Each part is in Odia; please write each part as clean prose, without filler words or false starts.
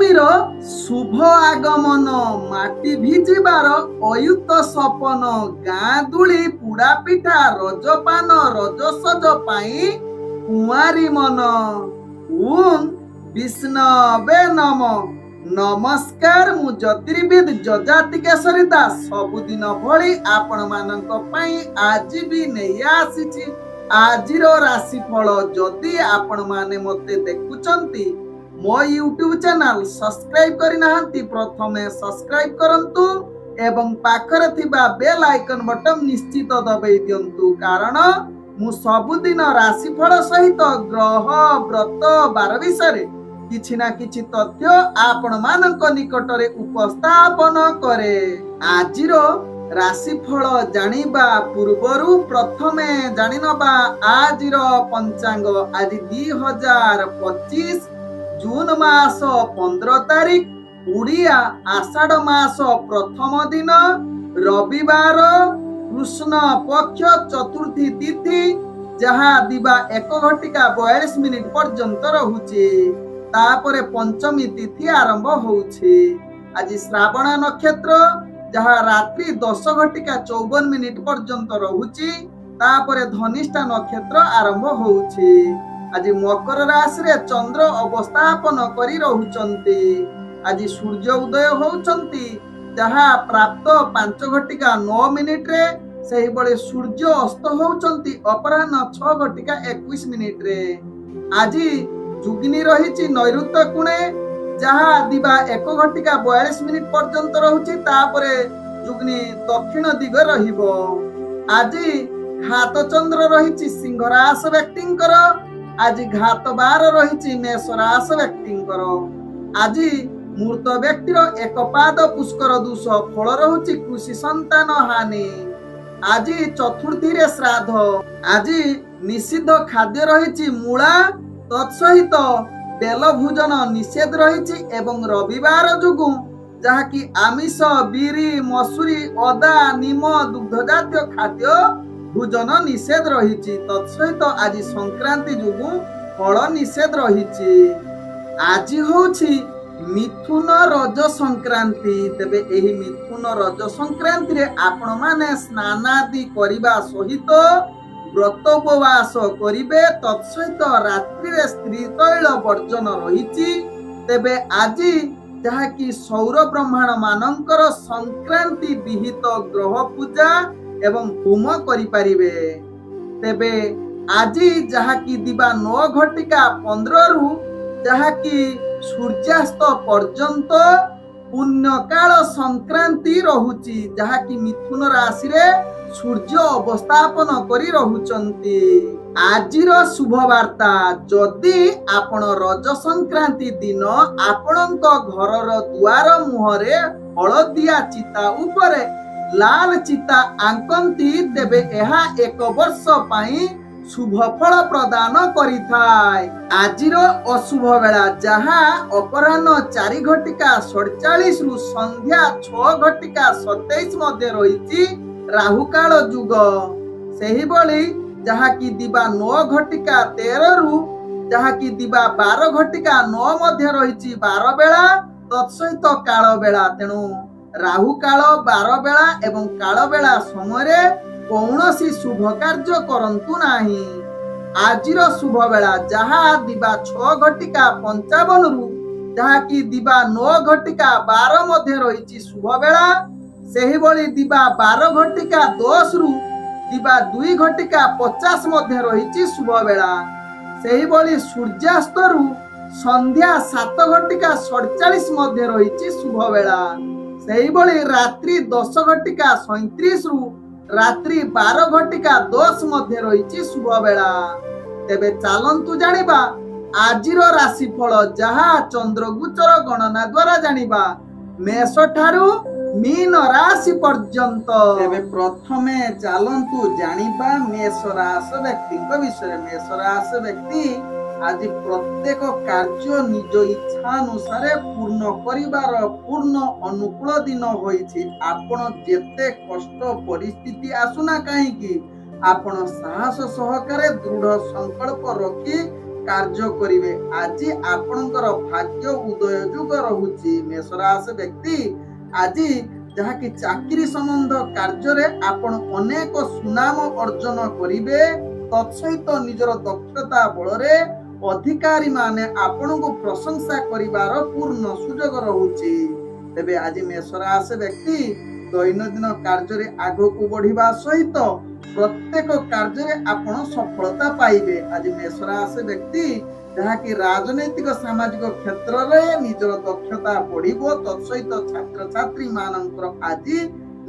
पंचमी रो शुभ आगमन माटी भिजिबार अयुत सपन गाँ दुली पुड़ा पिठा रजपान रजसज पाई कुआरी मन ओम विष्णवे नम। नमस्कार मु ज्योतिर्विद जजाति केशरी दास सबुदिन भली आपण मानक पई आज भी नहीं आसीछि आजिर राशिफल। जदि आपण माने मते देखुचंती मो यूट्यूब चैनल सब्सक्राइब करि नाहंती प्रथमे सब्सक्राइब करंतु एवं पाखरे थिबा बेल आइकन बटन निश्चित दबाई दियंतु कारण मु सबुदिन राशिफल सहित ग्रह व्रत बार विषय किछि ना किछि तथ्य आपण मानक निकटरे उपस्थापन करे। आजिरो राशिफल जानिबा पूर्वरु प्रथमे जानिनबा आजिर पंचांग। आज 2025 जून मास 15 तारिख उड़िया आषाढ़ मास प्रथम दिन रविवार कृष्ण पक्ष चतुर्थी तिथि जहाँ दिबा 1:42 पर्यंत रहुछि। तापरे पंचमी तिथि आरंभ होउछि। आज श्रावण नक्षत्र जहाँ रात्रि 10:54 पर्यंत रहुछि। तापरे धनिष्ठा नक्षत्र आरंभ होउछि। आज मकर राशि रे चंद्र अवस्थापन करी रहुचंती। आज सूर्य उदय होउचंती जहाँ प्राप्त 5:09 रे सही बळे सूर्य अस्त होउचंती अपराह्न 6:21 रे। आज जुग्नि रहिछि नैऋत्य कोणे जहाँ दिबा 1:42 पर्यंत रहुछि। तापरे जुग्नि दक्षिण दिग रहिबो। आज घात चंद्र रहिछि सिंह राशि व्यक्तिंकर। आज घात बार रहिछि मेष राशि व्यक्तिंकर। आज मूर्त व्यक्तिर एक पाद पुष्कर दोष फल रहुछि कृषि संतान हानि। आज चतुर्थी रे श्राद्ध। आज निषिद्ध खाद्य रहिछि मूला तत्सहित बेल भोजन निषेध रहिछि एवं रविवार जुगु जहाँ की आमिष बीरी मसूरी अदा निम दुग्ध जातीय खाद्य भोजन निषेध रहिछि। तत्सहित आज संक्रांति जुगु फल निषेध रहिछि। आज होछि मिथुन रज संक्रांति। तेबे एही मिथुन रज संक्रांति रे आपण माने स्नान आदि करिबा सहित व्रत उपवास करिबे। तत्सहित रात्रि रे स्त्री तैल वर्जन रहिछि। तेबे आज जहाँ की सौर ब्रह्मांड मानकर संक्रांति विहित ग्रह पूजा एवं होम करि परिबे। तेबे आज जहाँ की दिबा 9:15 रु जहाँ की सूर्यास्त पर्यंत पुण्यकाल संक्रांति रहुछि जहाँ की मिथुन राशि रे सूर्य अवस्थापन करी रहुचंती। आजिर शुभ वार्ता जदि आपण रज संक्रांति दिन आपणक घरर दुआर मुहरे हलदिया चिता उपरे लाल चिता आंकंती तेबे एहा 1 वर्ष पाई शुभ फल प्रदान करिथाय। आजिर अशुभ बेला जहाँ अपराह्न 4:47 रु संध्या 6:27 मध्ये रहिछि राहु काल जुग। सही बळी जहाँ की दिबा 9:13 रु जहाँ की दिबा 12:09 मध्ये रहिछि 12 बेला तत्सहित काल बेला। तेणु राहु काल 12 बेला एवं काल बेला समय कौनसी शुभ कार्य करंतु नाही। आजिर शुभ बेला जहाँ दिबा 6:55 रु जहाँ की दिबा 9:12 मध्ये रहिछि शुभ बेला। सही बळी दिबा 12:10 रु दिबा 2:50 मध्ये रहिछि शुभ बेला। सही बळी सूर्यास्त रु संध्या 7:47 मध्ये रहिछि शुभ बेला। सही बळी रात्रि 10:37 रु रात्रि 12:10 मध्ये रहिछि शुभ बेला। तेबे चालंतु जानिबा आजिर राशिफल जहाँ चंद्रगोचर गणना द्वारा जानिबा मेष ठारू मीन राशि पर्यंत। तेबे प्रथमे चालंतु जानिबा मेष राशि व्यक्ति विषय। मेष राशि व्यक्ति आज प्रत्येक कार्य निज इच्छा अनुसार पूर्ण करिबार पूर्ण अनुकूल दिन होइछि। आपण जेते कष्ट परिस्थिति आसुना काहेकि आपण साहस सहकारे दृढ़ संकल्प रखी କାର୍ଯ୍ୟ କରିବେ। ଆଜି ଆପଣଙ୍କର ଭାଗ୍ୟ ଉଦୟ ଯୁଗ ରହୁଛି। ମେଷ ରାଶି ବ୍ୟକ୍ତି ଆଜି ଯାହାକି ଚାକିରି ସମ୍ବନ୍ଧ କାର୍ଯ୍ୟରେ ଆପଣ ଅନେକ ସୁନାମ ଅର୍ଜନ କରିବେ। ତତ୍ସହିତ ନିଜର ଦକ୍ଷତା ବଳରେ ଅଧିକାରୀ ମାନେ ଆପଣଙ୍କୁ ପ୍ରଶଂସା କରିବାର ପୂର୍ଣ୍ଣ ସୁଯୋଗ ରହୁଛି। ତେବେ ଆଜି ମେଷ ରାଶି ବ୍ୟକ୍ତି ଦୈନନ୍ଦିନ କାର୍ଯ୍ୟରେ ଆଗକୁ ବଢିବା ସହିତ ପ୍ରତ୍ୟେକ କାର୍ଯ୍ୟରେ ଆପଣ ସଫଳତା ପାଇବେ। ଆଜି ମେଷ ରାଶି ବ୍ୟକ୍ତି ଯାହାକି ରାଜନୈତିକ ସାମାଜିକ କ୍ଷେତ୍ରରେ ନିଜର ଦକ୍ଷତା ବଢିବ। ତତ୍ସହିତ ଛାତ୍ରଛାତ୍ରୀ ମାନଙ୍କର ଆଜି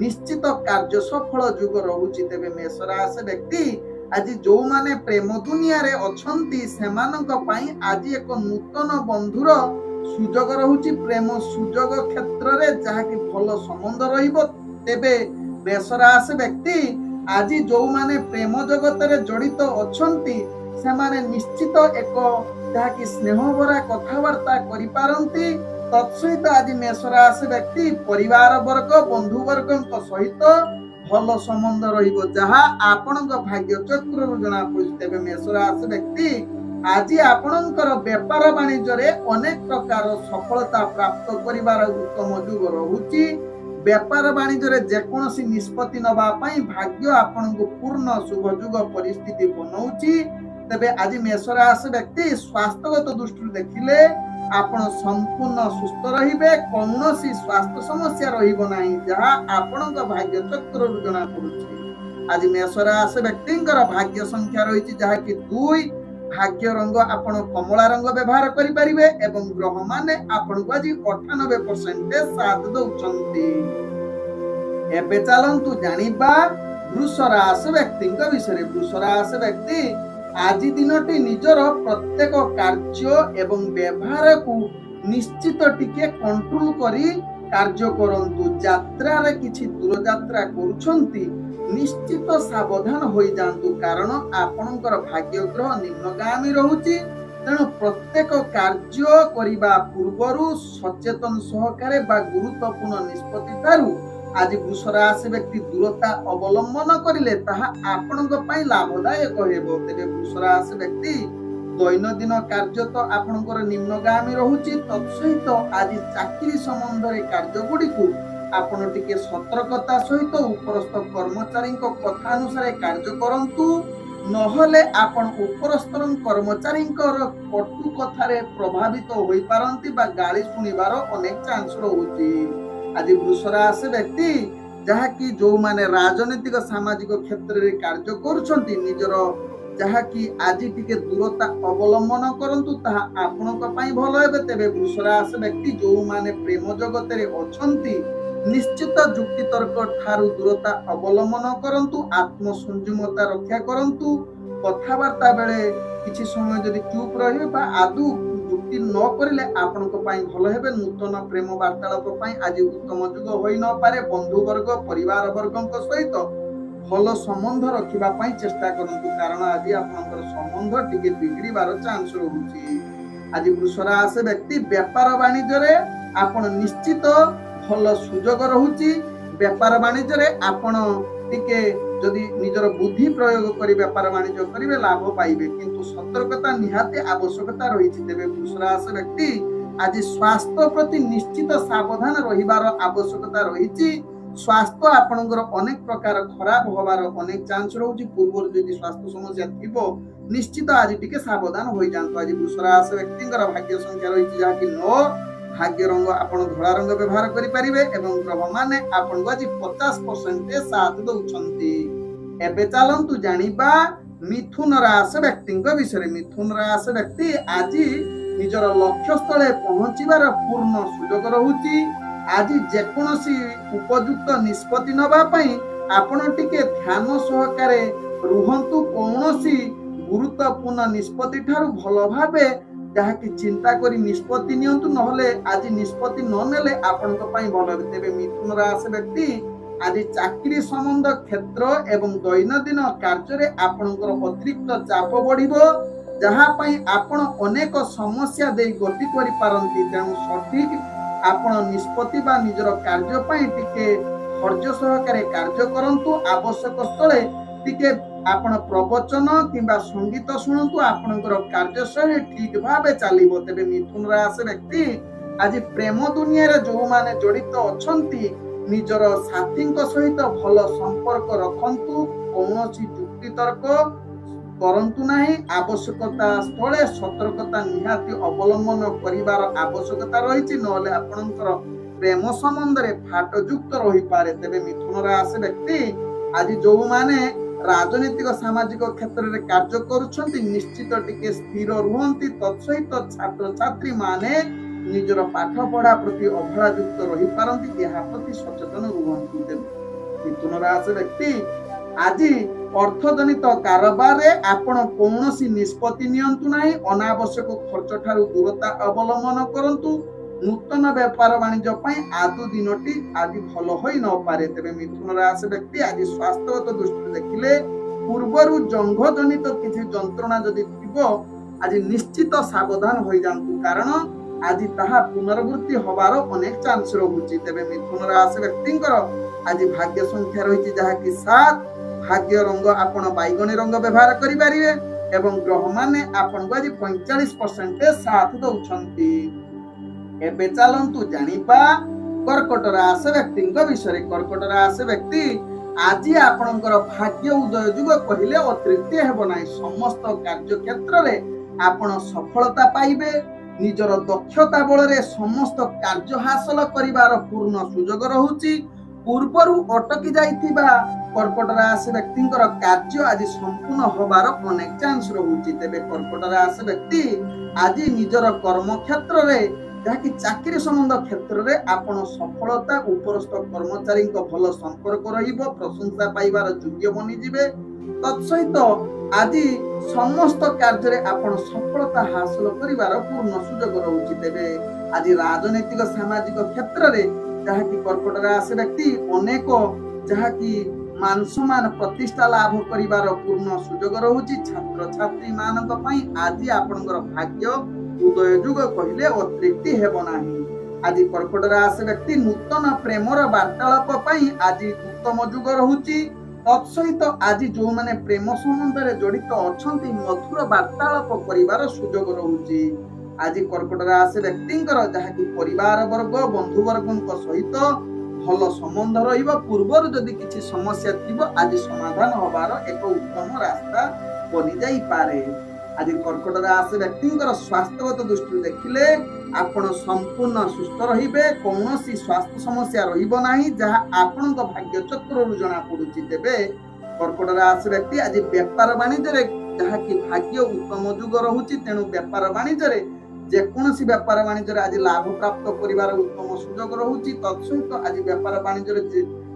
ନିଶ୍ଚିତ କାର୍ଯ୍ୟ ସଫଳ ଯୁଗ ରହୁଛି। ତେବେ ମେଷ ରାଶି ବ୍ୟକ୍ତି ଆଜି ଯୋଉମାନେ ପ୍ରେମ ଦୁନିଆରେ ଅଛନ୍ତି ସେମାନଙ୍କ ପାଇଁ ଆଜି ଏକ ନୂତନ ବନ୍ଧୁର ସୁଯୋଗ ରହୁଛି। ପ୍ରେମ ସୁଯୋଗ କ୍ଷେତ୍ରରେ ଯାହାକି ଭଲ ସମ୍ବନ୍ଧ ରହିବ। ତେବେ ମେଷ ରାଶି ବ୍ୟକ୍ତି ଆଜି ଯୋଉମାନେ ପ୍ରେମ ଜଗତରେ ଜଡିତ ଅଛନ୍ତି ସେମାନେ ନିଶ୍ଚିତ ଏକ ଯାହାକି ସ୍ନେହ ଭରା କଥାବାର୍ତ୍ତା କରିପାରନ୍ତି। ତତ୍ସହିତ ଆଜି ମେଷ ରାଶି ବ୍ୟକ୍ତି ପରିବାର ବର୍ଗ ବନ୍ଧୁ ବର୍ଗଙ୍କ ସହିତ ଭଲ ସମ୍ବନ୍ଧ ରହିବ, ଯାହା ଆପଣଙ୍କ ଭାଗ୍ୟ ଚକ୍ରରୁ ଜଣାପଡୁଛି। ତେବେ ମେଷ ରାଶି ବ୍ୟକ୍ତି ଆଜି ଆପଣଙ୍କର ବେପାର ବାଣିଜ୍ୟରେ ଅନେକ ପ୍ରକାର ସଫଳତା ପ୍ରାପ୍ତ କରିବାର ଉତ୍ତମ ଯୁଗ ରହୁଛି। ବେପାର ବାଣିଜ୍ୟରେ ଯେକୌଣସି ନିଷ୍ପତ୍ତି ନେବା ପାଇଁ ଭାଗ୍ୟ ଆପଣଙ୍କୁ ପୂର୍ଣ୍ଣ ଶୁଭ ଯୁଗ ପରିସ୍ଥିତି ବନଉଛି। ତେବେ ଆଜି ମେଷ ରାଶି ବ୍ୟକ୍ତି ସ୍ୱାସ୍ଥ୍ୟଗତ ଦୃଷ୍ଟିରୁ ଦେଖିଲେ ଆପଣ ସମ୍ପୂର୍ଣ୍ଣ ସୁସ୍ଥ ରହିବେ। କୌଣସି ସ୍ୱାସ୍ଥ୍ୟ ସମସ୍ୟା ରହିବ ନାହିଁ, ଯାହା ଆପଣଙ୍କ ଭାଗ୍ୟ ଚକ୍ରରୁ ଜଣାପଡୁଛି। ଆଜି ମେଷ ରାଶି ବ୍ୟକ୍ତିଙ୍କର ଭାଗ୍ୟ ସଂଖ୍ୟା ରହିଛି ଯାହାକି 2। ଭାଗ୍ୟ ରଙ୍ଗ ଆପଣ କମଳା ରଙ୍ଗ ବ୍ୟବହାର କରିପାରିବେ ଏବଂ ଗ୍ରହ ମାନେ ଆପଣଙ୍କୁ ଆଜି 98% ସାଥ ଦଉଛନ୍ତି। ଏବେ ଚାଲନ୍ତୁ ଜାଣିବା ବୃଷ ରାଶି ବ୍ୟକ୍ତିଙ୍କ ବିଷୟରେ। ବୃଷ ରାଶି ବ୍ୟକ୍ତି ଆଜି ଦିନଟି ନିଜର ପ୍ରତ୍ୟେକ କାର୍ଯ୍ୟ ଏବଂ ବ୍ୟବହାରକୁ ନିଶ୍ଚିତ ଟିକେ କଣ୍ଟ୍ରୋଲ କରି କାର୍ଯ୍ୟ କରନ୍ତୁ। ଯାତ୍ରାରେ କିଛି ଦୂର ଯାତ୍ରା କରୁଛନ୍ତି ନିଶ୍ଚିତ ସାବଧାନ ହୋଇଯାଆନ୍ତୁ, କାରଣ ଆପଣଙ୍କର ଭାଗ୍ୟ ଗ୍ରହ ନିମ୍ନଗାମୀ ରହୁଛି। ତେଣୁ ପ୍ରତ୍ୟେକ କାର୍ଯ୍ୟ କରିବା ପୂର୍ବରୁ ସଚେତନ ସହକାରେ ବା ଗୁରୁତ୍ୱପୂର୍ଣ୍ଣ ନିଷ୍ପତ୍ତି ଠାରୁ ଆଜି ବୃଷ ରାଶି ବ୍ୟକ୍ତି ଦୂରତା ଅବଲମ୍ବନ କରିଲେ ତାହା ଆପଣଙ୍କ ପାଇଁ ଲାଭଦାୟକ ହେବ। ତେବେ ବୃଷ ରାଶି ବ୍ୟକ୍ତି ଦୈନନ୍ଦିନ କାର୍ଯ୍ୟ ତ ଆପଣଙ୍କର ନିମ୍ନଗାମୀ ରହୁଛି। ତତ୍ସହିତ ଆଜି ଚାକିରି ସମ୍ବନ୍ଧରେ କାର୍ଯ୍ୟ ଗୁଡିକୁ ଆପଣ ଟିକେ ସତର୍କତା ସହିତ ଉପରସ୍ଥ କର୍ମଚାରୀଙ୍କ କଥା ଅନୁସାରେ କାର୍ଯ୍ୟ କରନ୍ତୁ, ନହେଲେ ଆପଣ ଉପରସ୍ଥ କର୍ମଚାରୀଙ୍କର କଟୁ କଥାରେ ପ୍ରଭାବିତ ହୋଇପାରନ୍ତି ବା ଗାଳି ଶୁଣିବାର ଅନେକ ଚାନ୍ସ ରହୁଛି। ଆଜି ବୃଷ ରାଶି ବ୍ୟକ୍ତି ଯାହାକି ଯୋଉମାନେ ରାଜନୈତିକ ସାମାଜିକ କ୍ଷେତ୍ରରେ କାର୍ଯ୍ୟ କରୁଛନ୍ତି ନିଜର ଯାହାକି ଆଜି ଟିକେ ଦୂରତା ଅବଲମ୍ବନ କରନ୍ତୁ, ତାହା ଆପଣଙ୍କ ପାଇଁ ଭଲ ହେବ। ତେବେ ବୃଷ ରାଶି ବ୍ୟକ୍ତି ଯୋଉମାନେ ପ୍ରେମ ଜଗତରେ ଅଛନ୍ତି ନିଶ୍ଚିତ ଯୁକ୍ତିତର୍କ ଠାରୁ ଦୂରତା ଅବଲମ୍ବନ କରନ୍ତୁ। ଆତ୍ମସଂଯମତା ରକ୍ଷା କରନ୍ତୁ। କଥାବାର୍ତ୍ତା ବେଳେ କିଛି ସମୟ ଯଦି ଚୁପ୍ ରହିବେ ବା ଆଦୌ ଯୁକ୍ତି ନ କରିଲେ ଆପଣଙ୍କ ପାଇଁ ଭଲ ହେବେ। ନୂତନ ପ୍ରେମ ବାର୍ତ୍ତାଳାପ ପାଇଁ ଆଜି ଉତ୍ତମ ଯୁଗ ହୋଇ ନପାରେ। ବନ୍ଧୁ ବର୍ଗ ପରିବାର ବର୍ଗଙ୍କ ସହିତ ଭଲ ସମ୍ବନ୍ଧ ରଖିବା ପାଇଁ ଚେଷ୍ଟା କରନ୍ତୁ, କାରଣ ଆଜି ଆପଣଙ୍କର ସମ୍ବନ୍ଧ ଟିକେ ବିଗିଡିବାର ଚାନ୍ସ ରହୁଛି। ଆଜି ବୃଷ ରାଶି ବ୍ୟକ୍ତି ବେପାର ବାଣିଜ୍ୟରେ ଆପଣ ନିଶ୍ଚିତ ଭଲ ସୁଯୋଗ ରହୁଛି। ବେପାର ବାଣିଜ୍ୟରେ ଆପଣ ଟିକେ ଯଦି ନିଜର ବୁଦ୍ଧି ପ୍ରୟୋଗ କରି ବେପାର ବାଣିଜ୍ୟ କରିବେ ଲାଭ ପାଇବେ, କିନ୍ତୁ ସତର୍କତା ନିହାତି ଆବଶ୍ୟକତା ରହିଛି। ତେବେ ବୃଷ ରାଶି ବ୍ୟକ୍ତି ଆଜି ସ୍ୱାସ୍ଥ୍ୟ ପ୍ରତି ନିଶ୍ଚିତ ସାବଧାନ ରହିବାର ଆବଶ୍ୟକତା ରହିଛି। ସ୍ୱାସ୍ଥ୍ୟ ଆପଣଙ୍କର ଅନେକ ପ୍ରକାର ଖରାପ ହବାର ଅନେକ ଚାନ୍ସ ରହୁଛି। ପୂର୍ବରୁ ଯଦି ସ୍ୱାସ୍ଥ୍ୟ ସମସ୍ୟା ଥିବ ନିଶ୍ଚିତ ଆଜି ଟିକେ ସାବଧାନ ହୋଇଯାଆନ୍ତୁ। ଆଜି ବୃଷ ରାଶି ବ୍ୟକ୍ତିଙ୍କର ଭାଗ୍ୟ ସଂଖ୍ୟା ରହିଛି ଯାହାକି 9। ଭାଗ୍ୟ ରଙ୍ଗ ଆପଣ ଧଳା ରଙ୍ଗ ବ୍ୟବହାର କରିପାରିବେ ଏବଂ ଗ୍ରହ ମାନେ ଆପଣଙ୍କୁ ଆଜି 50% ସାଥ ଦଉଛନ୍ତି। ଏବେ ଚାଲନ୍ତୁ ଜାଣିବା ମିଥୁନ ରାଶି ବ୍ୟକ୍ତିଙ୍କ ବିଷୟରେ। ମିଥୁନ ରାଶି ବ୍ୟକ୍ତି ଆଜି ନିଜର ଲକ୍ଷ୍ୟ ସ୍ଥଳେ ପହଞ୍ଚିବାର ପୂର୍ଣ୍ଣ ସୁଯୋଗ ରହୁଛି। ଆଜି ଯେକୌଣସି ଉପଯୁକ୍ତ ନିଷ୍ପତ୍ତି ନେବା ପାଇଁ ଆପଣ ଟିକେ ଧ୍ୟାନ ସହକାରେ ରୁହନ୍ତୁ। କୌଣସି ଗୁରୁତ୍ୱପୂର୍ଣ୍ଣ ନିଷ୍ପତ୍ତି ଠାରୁ ଭଲ ଭାବେ ଯାହାକି ଚିନ୍ତା କରି ନିଷ୍ପତ୍ତି ନିଅନ୍ତୁ, ନହେଲେ ଆଜି ନିଷ୍ପତ୍ତି ନ ନେଲେ ଆପଣଙ୍କ ପାଇଁ ଭଲ ହେବ। ତେବେ ମିଥୁନ ରାଶି ବ୍ୟକ୍ତି ଆଜି ଚାକିରି ସମ୍ବନ୍ଧ କ୍ଷେତ୍ର ଏବଂ ଦୈନନ୍ଦିନ କାର୍ଯ୍ୟରେ ଆପଣଙ୍କର ଅତିରିକ୍ତ ଚାପ ବଢିବ, ଯାହା ପାଇଁ ଆପଣ ଅନେକ ସମସ୍ୟା ଦେଇ ଗତି କରିପାରନ୍ତି। ତେଣୁ ସଠିକ ଆପଣ ନିଷ୍ପତ୍ତି ବା ନିଜର କାର୍ଯ୍ୟ ପାଇଁ ଟିକେ ଧୈର୍ଯ୍ୟ ସହକାରେ କାର୍ଯ୍ୟ କରନ୍ତୁ। ଆବଶ୍ୟକ ସ୍ଥଳେ ଟିକେ ଆପଣ ପ୍ରବଚନ କିମ୍ବା ସଙ୍ଗୀତ ଶୁଣନ୍ତୁ, ଆପଣଙ୍କର କାର୍ଯ୍ୟଶୈଳୀ ଠିକ ଭାବେ ଚାଲିବ। ତେବେ ମିଥୁନ ରାଶି ବ୍ୟକ୍ତି ଆଜି ପ୍ରେମ ଦୁନିଆରେ ଯୋଉମାନେ ଜଡିତ ଅଛନ୍ତି, ନିଜର ସାଥୀଙ୍କ ସହିତ ଭଲ ସମ୍ପର୍କ ରଖନ୍ତୁ। କୌଣସି ଯୁକ୍ତି ତର୍କ କରନ୍ତୁ ନାହିଁ। ଆବଶ୍ୟକତା ସ୍ଥଳେ ସତର୍କତା ନିହାତି ଅବଲମ୍ବନ କରିବାର ଆବଶ୍ୟକତା ରହିଛି, ନହେଲେ ଆପଣଙ୍କର ପ୍ରେମ ସମ୍ବନ୍ଧରେ ଫାଟଯୁକ୍ତ ରହିପାରେ। ତେବେ ମିଥୁନ ରାଶି ବ୍ୟକ୍ତି ଆଜି ଯୋଉମାନେ ରାଜନୈତିକ ସାମାଜିକ କ୍ଷେତ୍ରରେ କାର୍ଯ୍ୟ କରୁଛନ୍ତି, ନିଶ୍ଚିତ ଟିକେ ସ୍ଥିର ରୁହନ୍ତି। ତତ୍ସହିତ ଛାତ୍ରଛାତ୍ରୀ ମାନେ ନିଜର ପାଠ ପଢା ପ୍ରତି ଅବହେଳାଯୁକ୍ତ ରହିପାରନ୍ତି, ଏହା ପ୍ରତି ସଚେତନ ରୁହନ୍ତୁ। ମିଥୁନ ରାଶି ବ୍ୟକ୍ତି ଆଜି ଅର୍ଥଜନିତ କାରବାରରେ ଆପଣ କୌଣସି ନିଷ୍ପତ୍ତି ନିଅନ୍ତୁ ନାହିଁ। ଅନାବଶ୍ୟକ ଖର୍ଚ୍ଚ ଠାରୁ ଦୂରତା ଅବଲମ୍ବନ କରନ୍ତୁ। ନୂତନ ବେପାର ବାଣିଜ୍ୟ ପାଇଁ ଆଦୌ ଦିନଟି ଆଜି ଭଲ ହୋଇ ନପାରେ। ତେବେ ମିଥୁନ ରାଶି ବ୍ୟକ୍ତି ଆଜି ସ୍ୱାସ୍ଥ୍ୟଗତ ଦୃଷ୍ଟିରୁ ଦେଖିଲେ ପୂର୍ବରୁ ଜଙ୍ଘ ଜନିତ କିଛି ଯନ୍ତ୍ରଣା ଯଦି ଥିବ, ଆଜି ନିଶ୍ଚିତ ସାବଧାନ ହୋଇଯାଆନ୍ତୁ, କାରଣ ଆଜି ତାହା ପୁନରାବୃତ୍ତି ହବାର ଅନେକ ଚାନ୍ସ ରହୁଛି। ତେବେ ମିଥୁନ ରାଶି ବ୍ୟକ୍ତିଙ୍କର ଆଜି ଭାଗ୍ୟ ସଂଖ୍ୟା ରହିଛି ଯାହାକି 7। ଭାଗ୍ୟ ରଙ୍ଗ ଆପଣ ବାଇଗଣୀ ରଙ୍ଗ ବ୍ୟବହାର କରିପାରିବେ ଏବଂ ଗ୍ରହମାନେ ଆପଣଙ୍କୁ ଆଜି 45% ସାଥ ଦଉଛନ୍ତି। ଏବେ ଚାଲନ୍ତୁ ଜାଣିବା କର୍କଟ ରାଶି ବ୍ୟକ୍ତିଙ୍କ ବିଷୟରେ। କର୍କଟ ରାଶି ବ୍ୟକ୍ତି ଆଜି ଆପଣଙ୍କର ଭାଗ୍ୟ ଉଦୟ ଯୁଗ କହିଲେ ଅତ୍ୟୁକ୍ତି ହେବ ନାହିଁ। ସମସ୍ତ କାର୍ଯ୍ୟ କ୍ଷେତ୍ରରେ ଆପଣ ସଫଳତା ପାଇବେ। ନିଜର ଦକ୍ଷତା ବଳରେ ସମସ୍ତ କାର୍ଯ୍ୟ ହାସଲ କରିବାର ପୂର୍ଣ୍ଣ ସୁଯୋଗ ରହୁଛି। ପୂର୍ବରୁ ଅଟକି ଯାଇଥିବା କର୍କଟ ରାଶି ବ୍ୟକ୍ତିଙ୍କର କାର୍ଯ୍ୟ ଆଜି ସମ୍ପୂର୍ଣ୍ଣ ହବାର ଅନେକ ଚାନ୍ସ ରହୁଛି। ତେବେ କର୍କଟ ରାଶି ବ୍ୟକ୍ତି ଆଜି ନିଜର କର୍ମ କ୍ଷେତ୍ରରେ ଯାହାକି ଚାକିରି ସମ୍ବନ୍ଧ କ୍ଷେତ୍ରରେ ଆପଣ ସଫଳତା, ଉପରସ୍ଥ କର୍ମଚାରୀଙ୍କ ଭଲ ସମ୍ପର୍କ ରହିବ, ପ୍ରଶଂସା ପାଇବାର ଯୋଗ୍ୟ ବନିଯିବେ। ତତ୍ସହିତ ଆଜି ସମସ୍ତ କାର୍ଯ୍ୟରେ ଆପଣ ସଫଳତା ହାସଲ କରିବାର ପୂର୍ଣ୍ଣ ସୁଯୋଗ ରହୁଛି। ତେବେ ଆଜି ରାଜନୈତିକ ସାମାଜିକ କ୍ଷେତ୍ରରେ ଯାହାକି କର୍କଟ ରାଶି ବ୍ୟକ୍ତି ଅନେକ ଯାହାକି ମାନ ସମ୍ମାନ ପ୍ରତିଷ୍ଠା ଲାଭ କରିବାର ପୂର୍ଣ୍ଣ ସୁଯୋଗ ରହୁଛି। ଛାତ୍ରଛାତ୍ରୀ ମାନଙ୍କ ପାଇଁ ଆଜି ଆପଣଙ୍କର ଭାଗ୍ୟ ଉଦୟ ଯୁଗ କହିଲେ ଅତ୍ୟୁକ୍ତି ହେବ ନାହିଁ। ଆଜି କର୍କଟ ରାଶି ବ୍ୟକ୍ତି ନୂତନ ପ୍ରେମର ବାର୍ତ୍ତାଳାପ ପାଇଁ ଆଜି ଉତ୍ତମ ଯୁଗ ରହୁଛି। ତତ୍ସହିତ ଆଜି ଯୋଉମାନେ ପ୍ରେମ ସମ୍ବନ୍ଧରେ ଜଡିତ ଅଛନ୍ତି, ମଧୁର ବାର୍ତ୍ତାଳାପ କରିବାର ସୁଯୋଗ ରହୁଛି। ଆଜି କର୍କଟ ରାଶି ବ୍ୟକ୍ତିଙ୍କର ଯାହାକି ପରିବାର ବର୍ଗ, ବନ୍ଧୁ ବର୍ଗଙ୍କ ସହିତ ଭଲ ସମ୍ବନ୍ଧ ରହିବ। ପୂର୍ବରୁ ଯଦି କିଛି ସମସ୍ୟା ଥିବ, ଆଜି ସମାଧାନ ହବାର ଏକ ଉତ୍ତମ ରାସ୍ତା ବନି ଯାଇପାରେ। ଆଜି କର୍କଟ ରାଶି ବ୍ୟକ୍ତିଙ୍କର ସ୍ୱାସ୍ଥ୍ୟଗତ ଦୃଷ୍ଟିରୁ ଦେଖିଲେ ଆପଣ ସମ୍ପୂର୍ଣ୍ଣ ସୁସ୍ଥ ରହିବେ। କୌଣସି ସ୍ୱାସ୍ଥ୍ୟ ସମସ୍ୟା ରହିବ ନାହିଁ, ଯାହା ଆପଣଙ୍କ ଭାଗ୍ୟ ଚକ୍ରରୁ ଜଣା ପଡୁଛି। ତେବେ କର୍କଟ ରାଶି ବ୍ୟକ୍ତି ଆଜି ବେପାର ବାଣିଜ୍ୟରେ ଯାହାକି ଭାଗ୍ୟ ଉତ୍ତମ ଯୁଗ ରହୁଛି, ତେଣୁ ବେପାର ବାଣିଜ୍ୟରେ ଯେକୌଣସି ବେପାର ବାଣିଜ୍ୟରେ ଆଜି ଲାଭ ପ୍ରାପ୍ତ କରିବାର ଉତ୍ତମ ସୁଯୋଗ ରହୁଛି। ତତ୍ସହିତ ଆଜି ବେପାର ବାଣିଜ୍ୟରେ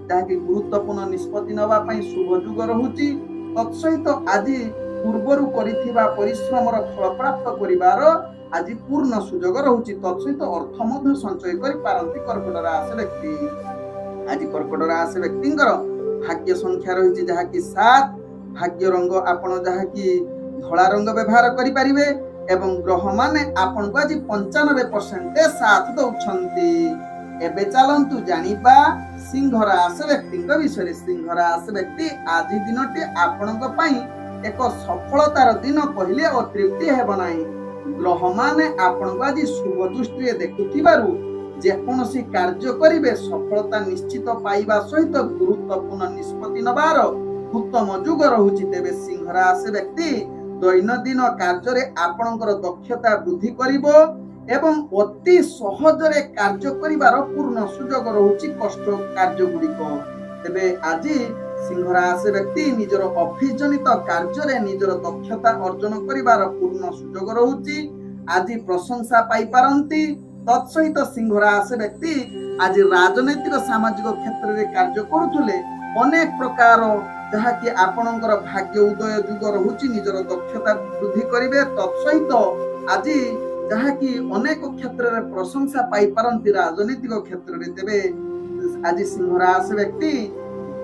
ଯାହାକି ଗୁରୁତ୍ୱପୂର୍ଣ୍ଣ ନିଷ୍ପତ୍ତି ନେବା ପାଇଁ ଶୁଭ ଯୁଗ ରହୁଛି। ତତ୍ସହିତ ଆଜି ପୂର୍ବରୁ କରିଥିବା ପରିଶ୍ରମର ଫଳ ପ୍ରାପ୍ତ କରିବାର ଆଜି ପୂର୍ଣ୍ଣ ସୁଯୋଗ ରହୁଛି। ତତ୍ସହିତ ଅର୍ଥ ମଧ୍ୟ ସଞ୍ଚୟ କରିପାରନ୍ତି କର୍କଟ ରାଶି ବ୍ୟକ୍ତି। ଆଜି କର୍କଟ ରାଶି ବ୍ୟକ୍ତିଙ୍କର ଭାଗ୍ୟ ସଂଖ୍ୟା ରହିଛି ଯାହାକି 7। ଭାଗ୍ୟ ରଙ୍ଗ ଆପଣ ଯାହାକି ଧଳା ରଙ୍ଗ ବ୍ୟବହାର କରିପାରିବେ ଏବଂ ଗ୍ରହମାନେ ଆପଣଙ୍କୁ ଆଜି 95% ସାଥ ଦଉଛନ୍ତି। ଏବେ ଚାଲନ୍ତୁ ଜାଣିବା ସିଂହ ରାଶି ବ୍ୟକ୍ତିଙ୍କ ବିଷୟରେ। ସିଂହ ରାଶି ବ୍ୟକ୍ତି ଆଜି ଦିନଟି ଆପଣଙ୍କ ପାଇଁ ଏକ ସଫଳତାର ଦିନ କହିଲେ ଅତ୍ୟୁକ୍ତି ହେବ ନାହିଁ। ଗ୍ରହମାନେ ଆପଣଙ୍କୁ ଆଜି ଶୁଭ ଦୃଷ୍ଟିରେ ଦେଖୁଥିବାରୁ ଯେକୌଣସି କାର୍ଯ୍ୟ କରିବେ ସଫଳତା ନିଶ୍ଚିତ ପାଇବା ସହିତ ଗୁରୁତ୍ୱପୂର୍ଣ୍ଣ ନିଷ୍ପତ୍ତି ନେବାର ଉତ୍ତମ ଯୁଗ ରହୁଛି। ତେବେ ସିଂହ ରାଶି ବ୍ୟକ୍ତି ଦୈନନ୍ଦିନ କାର୍ଯ୍ୟରେ ଆପଣଙ୍କର ଦକ୍ଷତା ବୃଦ୍ଧି କରିବ ଏବଂ ଅତି ସହଜରେ କାର୍ଯ୍ୟ କରିବାର ପୂର୍ଣ୍ଣ ସୁଯୋଗ ରହୁଛି କଷ୍ଟ କାର୍ଯ୍ୟ ଗୁଡିକ। ତେବେ ଆଜି ସିଂହ ରାଶି ବ୍ୟକ୍ତି ନିଜର ଅଫିସ ଜନିତ କାର୍ଯ୍ୟରେ ନିଜର ଦକ୍ଷତା ଅର୍ଜନ କରିବାର ପୂର୍ଣ୍ଣ ସୁଯୋଗ ରହୁଛି। ଆଜି ପ୍ରଶଂସା ପାଇପାରନ୍ତି। ତତ୍ସହିତ ସିଂହ ରାଶି ବ୍ୟକ୍ତି ଆଜି ରାଜନୈତିକ ସାମାଜିକ କ୍ଷେତ୍ରରେ କାର୍ଯ୍ୟ କରୁଥିଲେ ଅନେକ ପ୍ରକାର ଯାହାକି ଆପଣଙ୍କର ଭାଗ୍ୟ ଉଦୟ ଯୁଗ ରହୁଛି, ନିଜର ଦକ୍ଷତା ବୃଦ୍ଧି କରିବେ। ତତ୍ସହିତ ଆଜି ଯାହାକି ଅନେକ କ୍ଷେତ୍ରରେ ପ୍ରଶଂସା ପାଇପାରନ୍ତି ରାଜନୈତିକ କ୍ଷେତ୍ରରେ। ତେବେ ଆଜି ସିଂହ ରାଶି ବ୍ୟକ୍ତି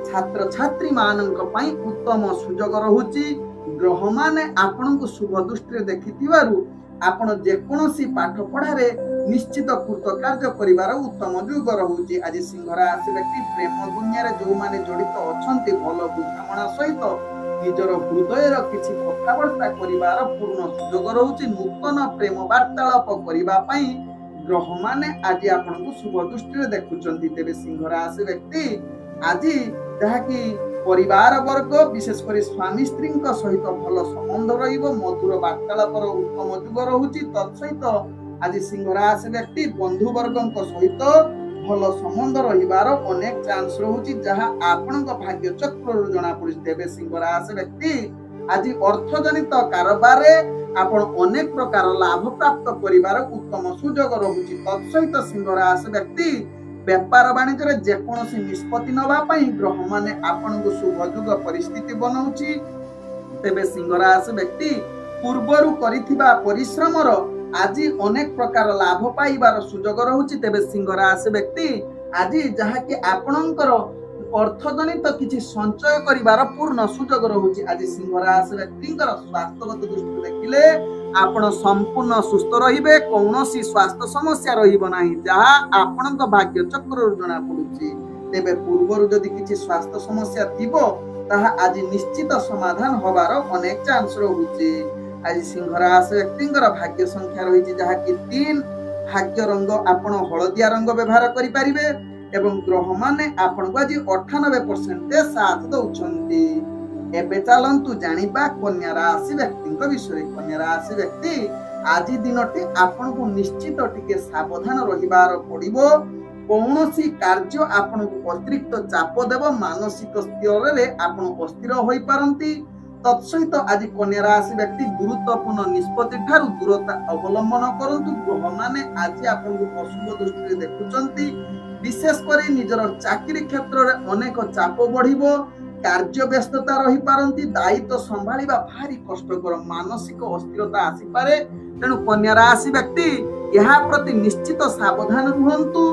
ଛାତ୍ରଛାତ୍ରୀ ମାନଙ୍କ ପାଇଁ ଉତ୍ତମ ସୁଯୋଗ ରହୁଛି। ଗ୍ରହମାନେ ଆପଣଙ୍କୁ ଶୁଭ ଦୃଷ୍ଟିରେ ଦେଖିଥିବାରୁ ଆପଣ ଯେକୌଣସି ପାଠ ପଢାରେ ନିଶ୍ଚିତ କୃତ କାର୍ଯ୍ୟ କରିବାର ଉତ୍ତମ ଯୁଗ ରହୁଛି। ଆଜି ସିଂହ ରାଶି ବ୍ୟକ୍ତି ପ୍ରେମ ଦୁନିଆରେ ଯୋଉମାନେ ଜଡିତ ଅଛନ୍ତି ଭଲ ବୁଝାମଣା ସହିତ ନିଜର ହୃଦୟର କିଛି କଥାବାର୍ତ୍ତା କରିବାର ପୂର୍ଣ୍ଣ ସୁଯୋଗ ରହୁଛି। ନୂତନ ପ୍ରେମ ବାର୍ତ୍ତାଳାପ କରିବା ପାଇଁ ଗ୍ରହମାନେ ଆଜି ଆପଣଙ୍କୁ ଶୁଭ ଦୃଷ୍ଟିରେ ଦେଖୁଛନ୍ତି। ତେବେ ସିଂହ ରାଶି ବ୍ୟକ୍ତି ଆଜି ଯାହାକି ପରିବାର ବର୍ଗ ବିଶେଷ କରି ସ୍ୱାମୀ ସ୍ତ୍ରୀଙ୍କ ସହିତ ଭଲ ସମ୍ବନ୍ଧ ରହିବ, ମଧୁର ବାର୍ତ୍ତାଳାପର ଉତ୍ତମ ଯୁଗ ରହୁଛି। ତତ୍ସହିତ ଆଜି ସିଂହ ରାଶି ବ୍ୟକ୍ତି ବନ୍ଧୁ ବର୍ଗଙ୍କ ସହିତ ଭଲ ସମ୍ବନ୍ଧ ରହିବାର ଅନେକ ଚାନ୍ସ ରହୁଛି, ଯାହା ଆପଣଙ୍କ ଭାଗ୍ୟ ଚକ୍ରରୁ ଜଣା ପଡୁଛି। ତେବେ ସିଂହ ରାଶି ବ୍ୟକ୍ତି ଆଜି ଅର୍ଥଜନିତ କାରବାରରେ ଆପଣ ଅନେକ ପ୍ରକାର ଲାଭ ପ୍ରାପ୍ତ କରିବାର ଉତ୍ତମ ସୁଯୋଗ ରହୁଛି। ତତ୍ସହିତ ସିଂହ ରାଶି ବ୍ୟକ୍ତି ବେପାର ବାଣିଜ୍ୟରେ ଯେକୌଣସି ନିଷ୍ପତ୍ତି ନେବା ପାଇଁ ଗ୍ରହମାନେ ଆପଣଙ୍କୁ ଶୁଭଯୋଗ ପରିସ୍ଥିତି ବନାଉଛି। ତେବେ ସିଂହ ରାଶି ବ୍ୟକ୍ତି ପୂର୍ବରୁ କରିଥିବା ପରିଶ୍ରମର ଆଜି ଅନେକ ପ୍ରକାର ଲାଭ ପାଇବାର ସୁଯୋଗ ରହୁଛି। ତେବେ ସିଂହ ରାଶି ବ୍ୟକ୍ତି ଆଜି ଯାହାକି ଆପଣଙ୍କର ଅର୍ଥଜନିତ କିଛି ସଞ୍ଚୟ କରିବାର ପୂର୍ଣ୍ଣ ସୁଯୋଗ ରହୁଛି। ଆଜି ସିଂହ ରାଶି ବ୍ୟକ୍ତିଙ୍କର ସ୍ୱାସ୍ଥ୍ୟଗତ ଦୃଷ୍ଟିରୁ ଦେଖିଲେ ଆପଣ ସମ୍ପୂର୍ଣ୍ଣ ସୁସ୍ଥ ରହିବେ, କୌଣସି ସ୍ୱାସ୍ଥ୍ୟ ସମସ୍ୟା ରହିବ ନାହିଁ, ଯାହା ଆପଣଙ୍କ ଭାଗ୍ୟ ଚକ୍ରରୁ ଜଣା ପଡୁଛି। ତେବେ ପୂର୍ବରୁ ଯଦି କିଛି ସ୍ୱାସ୍ଥ୍ୟ ସମସ୍ୟା ଥିବ ତାହା ଆଜି ନିଶ୍ଚିତ ସମାଧାନ ହବାର ଅନେକ ଚାନ୍ସ ରହୁଛି। ଆଜି ସିଂହ ରାଶି ବ୍ୟକ୍ତିଙ୍କର ଭାଗ୍ୟ ସଂଖ୍ୟା ରହିଛି ଯାହାକି 3, ଭାଗ୍ୟ ରଙ୍ଗ ଆପଣ ହଳଦିଆ ରଙ୍ଗ ବ୍ୟବହାର କରିପାରିବେ ଏବଂ ଗ୍ରହମାନେ ଆପଣଙ୍କୁ ଆଜି 98% ସାଥ ଦଉଛନ୍ତି। ଏବେ ଚାଲନ୍ତୁ ଜାଣିବା କନ୍ୟା ରାଶି ବ୍ୟକ୍ତିଙ୍କ ବିଷୟରେ। କନ୍ୟା ରାଶି ବ୍ୟକ୍ତି ଆଜି ଦିନଟି ଆପଣଙ୍କୁ ନିଶ୍ଚିତ ଟିକେ ସାବଧାନ ରହିବାର ପଡିବ। କୌଣସି କାର୍ଯ୍ୟ ଆପଣଙ୍କୁ ଅତିରିକ୍ତ ଚାପ ଦେବ, ମାନସିକ ସ୍ତରରେ ଆପଣ ଅସ୍ଥିର ହୋଇପାରନ୍ତି। ତତ୍ସହିତ ଆଜି କନ୍ୟା ରାଶି ବ୍ୟକ୍ତି ଗୁରୁତ୍ୱପୂର୍ଣ୍ଣ ନିଷ୍ପତ୍ତି ଠାରୁ ଦୂରତା ଅବଲମ୍ବନ କରନ୍ତୁ। ଗ୍ରହମାନେ ଆଜି ଆପଣଙ୍କୁ ଅଶୁଭ ଦୃଷ୍ଟିରେ ଦେଖୁଛନ୍ତି। ବିଶେଷ କରି ନିଜର ଚାକିରି କ୍ଷେତ୍ରରେ ଅନେକ ଚାପ ବଢିବ, କାର୍ଯ୍ୟ ବ୍ୟସ୍ତତା ରହିପାରନ୍ତି, ଦାୟିତ୍ୱ ସମ୍ଭାଳିବା ଭାରି କଷ୍ଟକର, ମାନସିକ ଅସ୍ଥିରତା ଆସିପାରେ। ତେଣୁ କନ୍ୟା ରାଶି ବ୍ୟକ୍ତି ଏହା ପ୍ରତି ନିଶ୍ଚିତ ସାବଧାନ ରୁହନ୍ତୁ।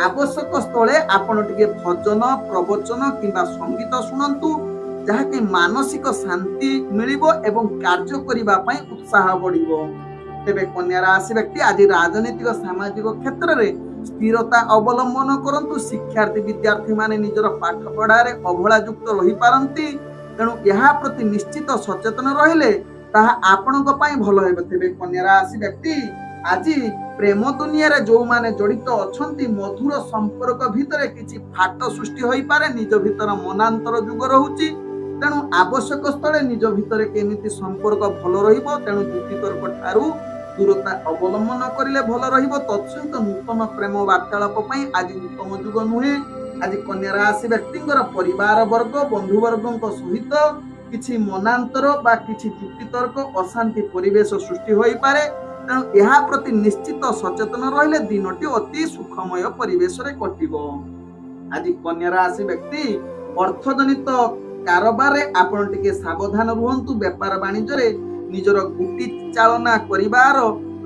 ଆବଶ୍ୟକ ସ୍ଥଳେ ଆପଣ ଟିକେ ଭଜନ, ପ୍ରବଚନ କିମ୍ବା ସଙ୍ଗୀତ ଶୁଣନ୍ତୁ, ଯାହାକି ମାନସିକ ଶାନ୍ତି ମିଳିବ ଏବଂ କାର୍ଯ୍ୟ କରିବା ପାଇଁ ଉତ୍ସାହ ବଢିବ। ତେବେ କନ୍ୟା ରାଶି ବ୍ୟକ୍ତି ଆଜି ରାଜନୈତିକ ସାମାଜିକ କ୍ଷେତ୍ରରେ ସ୍ଥିରତା ଅବଲମ୍ବନ କରନ୍ତୁ। ଶିକ୍ଷାର୍ଥୀ ବିଦ୍ୟାର୍ଥୀ ମାନେ ନିଜର ପାଠ ପଢାରେ ଅବହେଳା ଯୁକ୍ତ ରହିପାରନ୍ତି, ତେଣୁ ଏହା ପ୍ରତି ନିଶ୍ଚିତ ସଚେତନ ରହିଲେ ତାହା ଆପଣଙ୍କ ପାଇଁ ଭଲ ହେବ। ତେବେ କନ୍ୟା ରାଶି ବ୍ୟକ୍ତି ଆଜି ପ୍ରେମ ଦୁନିଆରେ ଯୋଉମାନେ ଜଡିତ ଅଛନ୍ତି, ମଧୁର ସମ୍ପର୍କ ଭିତରେ କିଛି ଫାଟ ସୃଷ୍ଟି ହୋଇପାରେ, ନିଜ ଭିତର ମନାନ୍ତର ଯୁଗ ରହୁଛି। ତେଣୁ ଆବଶ୍ୟକ ସ୍ଥଳେ ନିଜ ଭିତରେ କେମିତି ସମ୍ପର୍କ ଭଲ ରହିବ, ତେଣୁ ଯୁକ୍ତିତର୍କ ଠାରୁ ଦୂରତା ଅବଲମ୍ବନ କରିଲେ ଭଲ ରହିବ। ତତ୍ସହିତ ନୂତନ ପ୍ରେମ ବାର୍ତ୍ତାଳାପ ପାଇଁ ଆଜି ଉତ୍ତମ ଯୁଗ ନୁହେଁ। ଆଜି କନ୍ୟା ରାଶି ବ୍ୟକ୍ତିଙ୍କର ପରିବାର ବର୍ଗ ବନ୍ଧୁ ବର୍ଗଙ୍କ ସହିତ କିଛି ମନାନ୍ତର ବା କିଛି ଯୁକ୍ତିତର୍କ ଅଶାନ୍ତି ପରିବେଶ ସୃଷ୍ଟି ହୋଇପାରେ, ତେଣୁ ଏହା ପ୍ରତି ନିଶ୍ଚିତ ସଚେତନ ରହିଲେ ଦିନଟି ଅତି ସୁଖମୟ ପରିବେଶରେ କଟିବ। ଆଜି କନ୍ୟା ରାଶି ବ୍ୟକ୍ତି ଅର୍ଥଜନିତ କାରବାରରେ ଆପଣ ଟିକେ ସାବଧାନ ରୁହନ୍ତୁ। ବେପାର ବାଣିଜ୍ୟରେ ନିଜର ଗୁଟି ଚାଳନା କରିବାର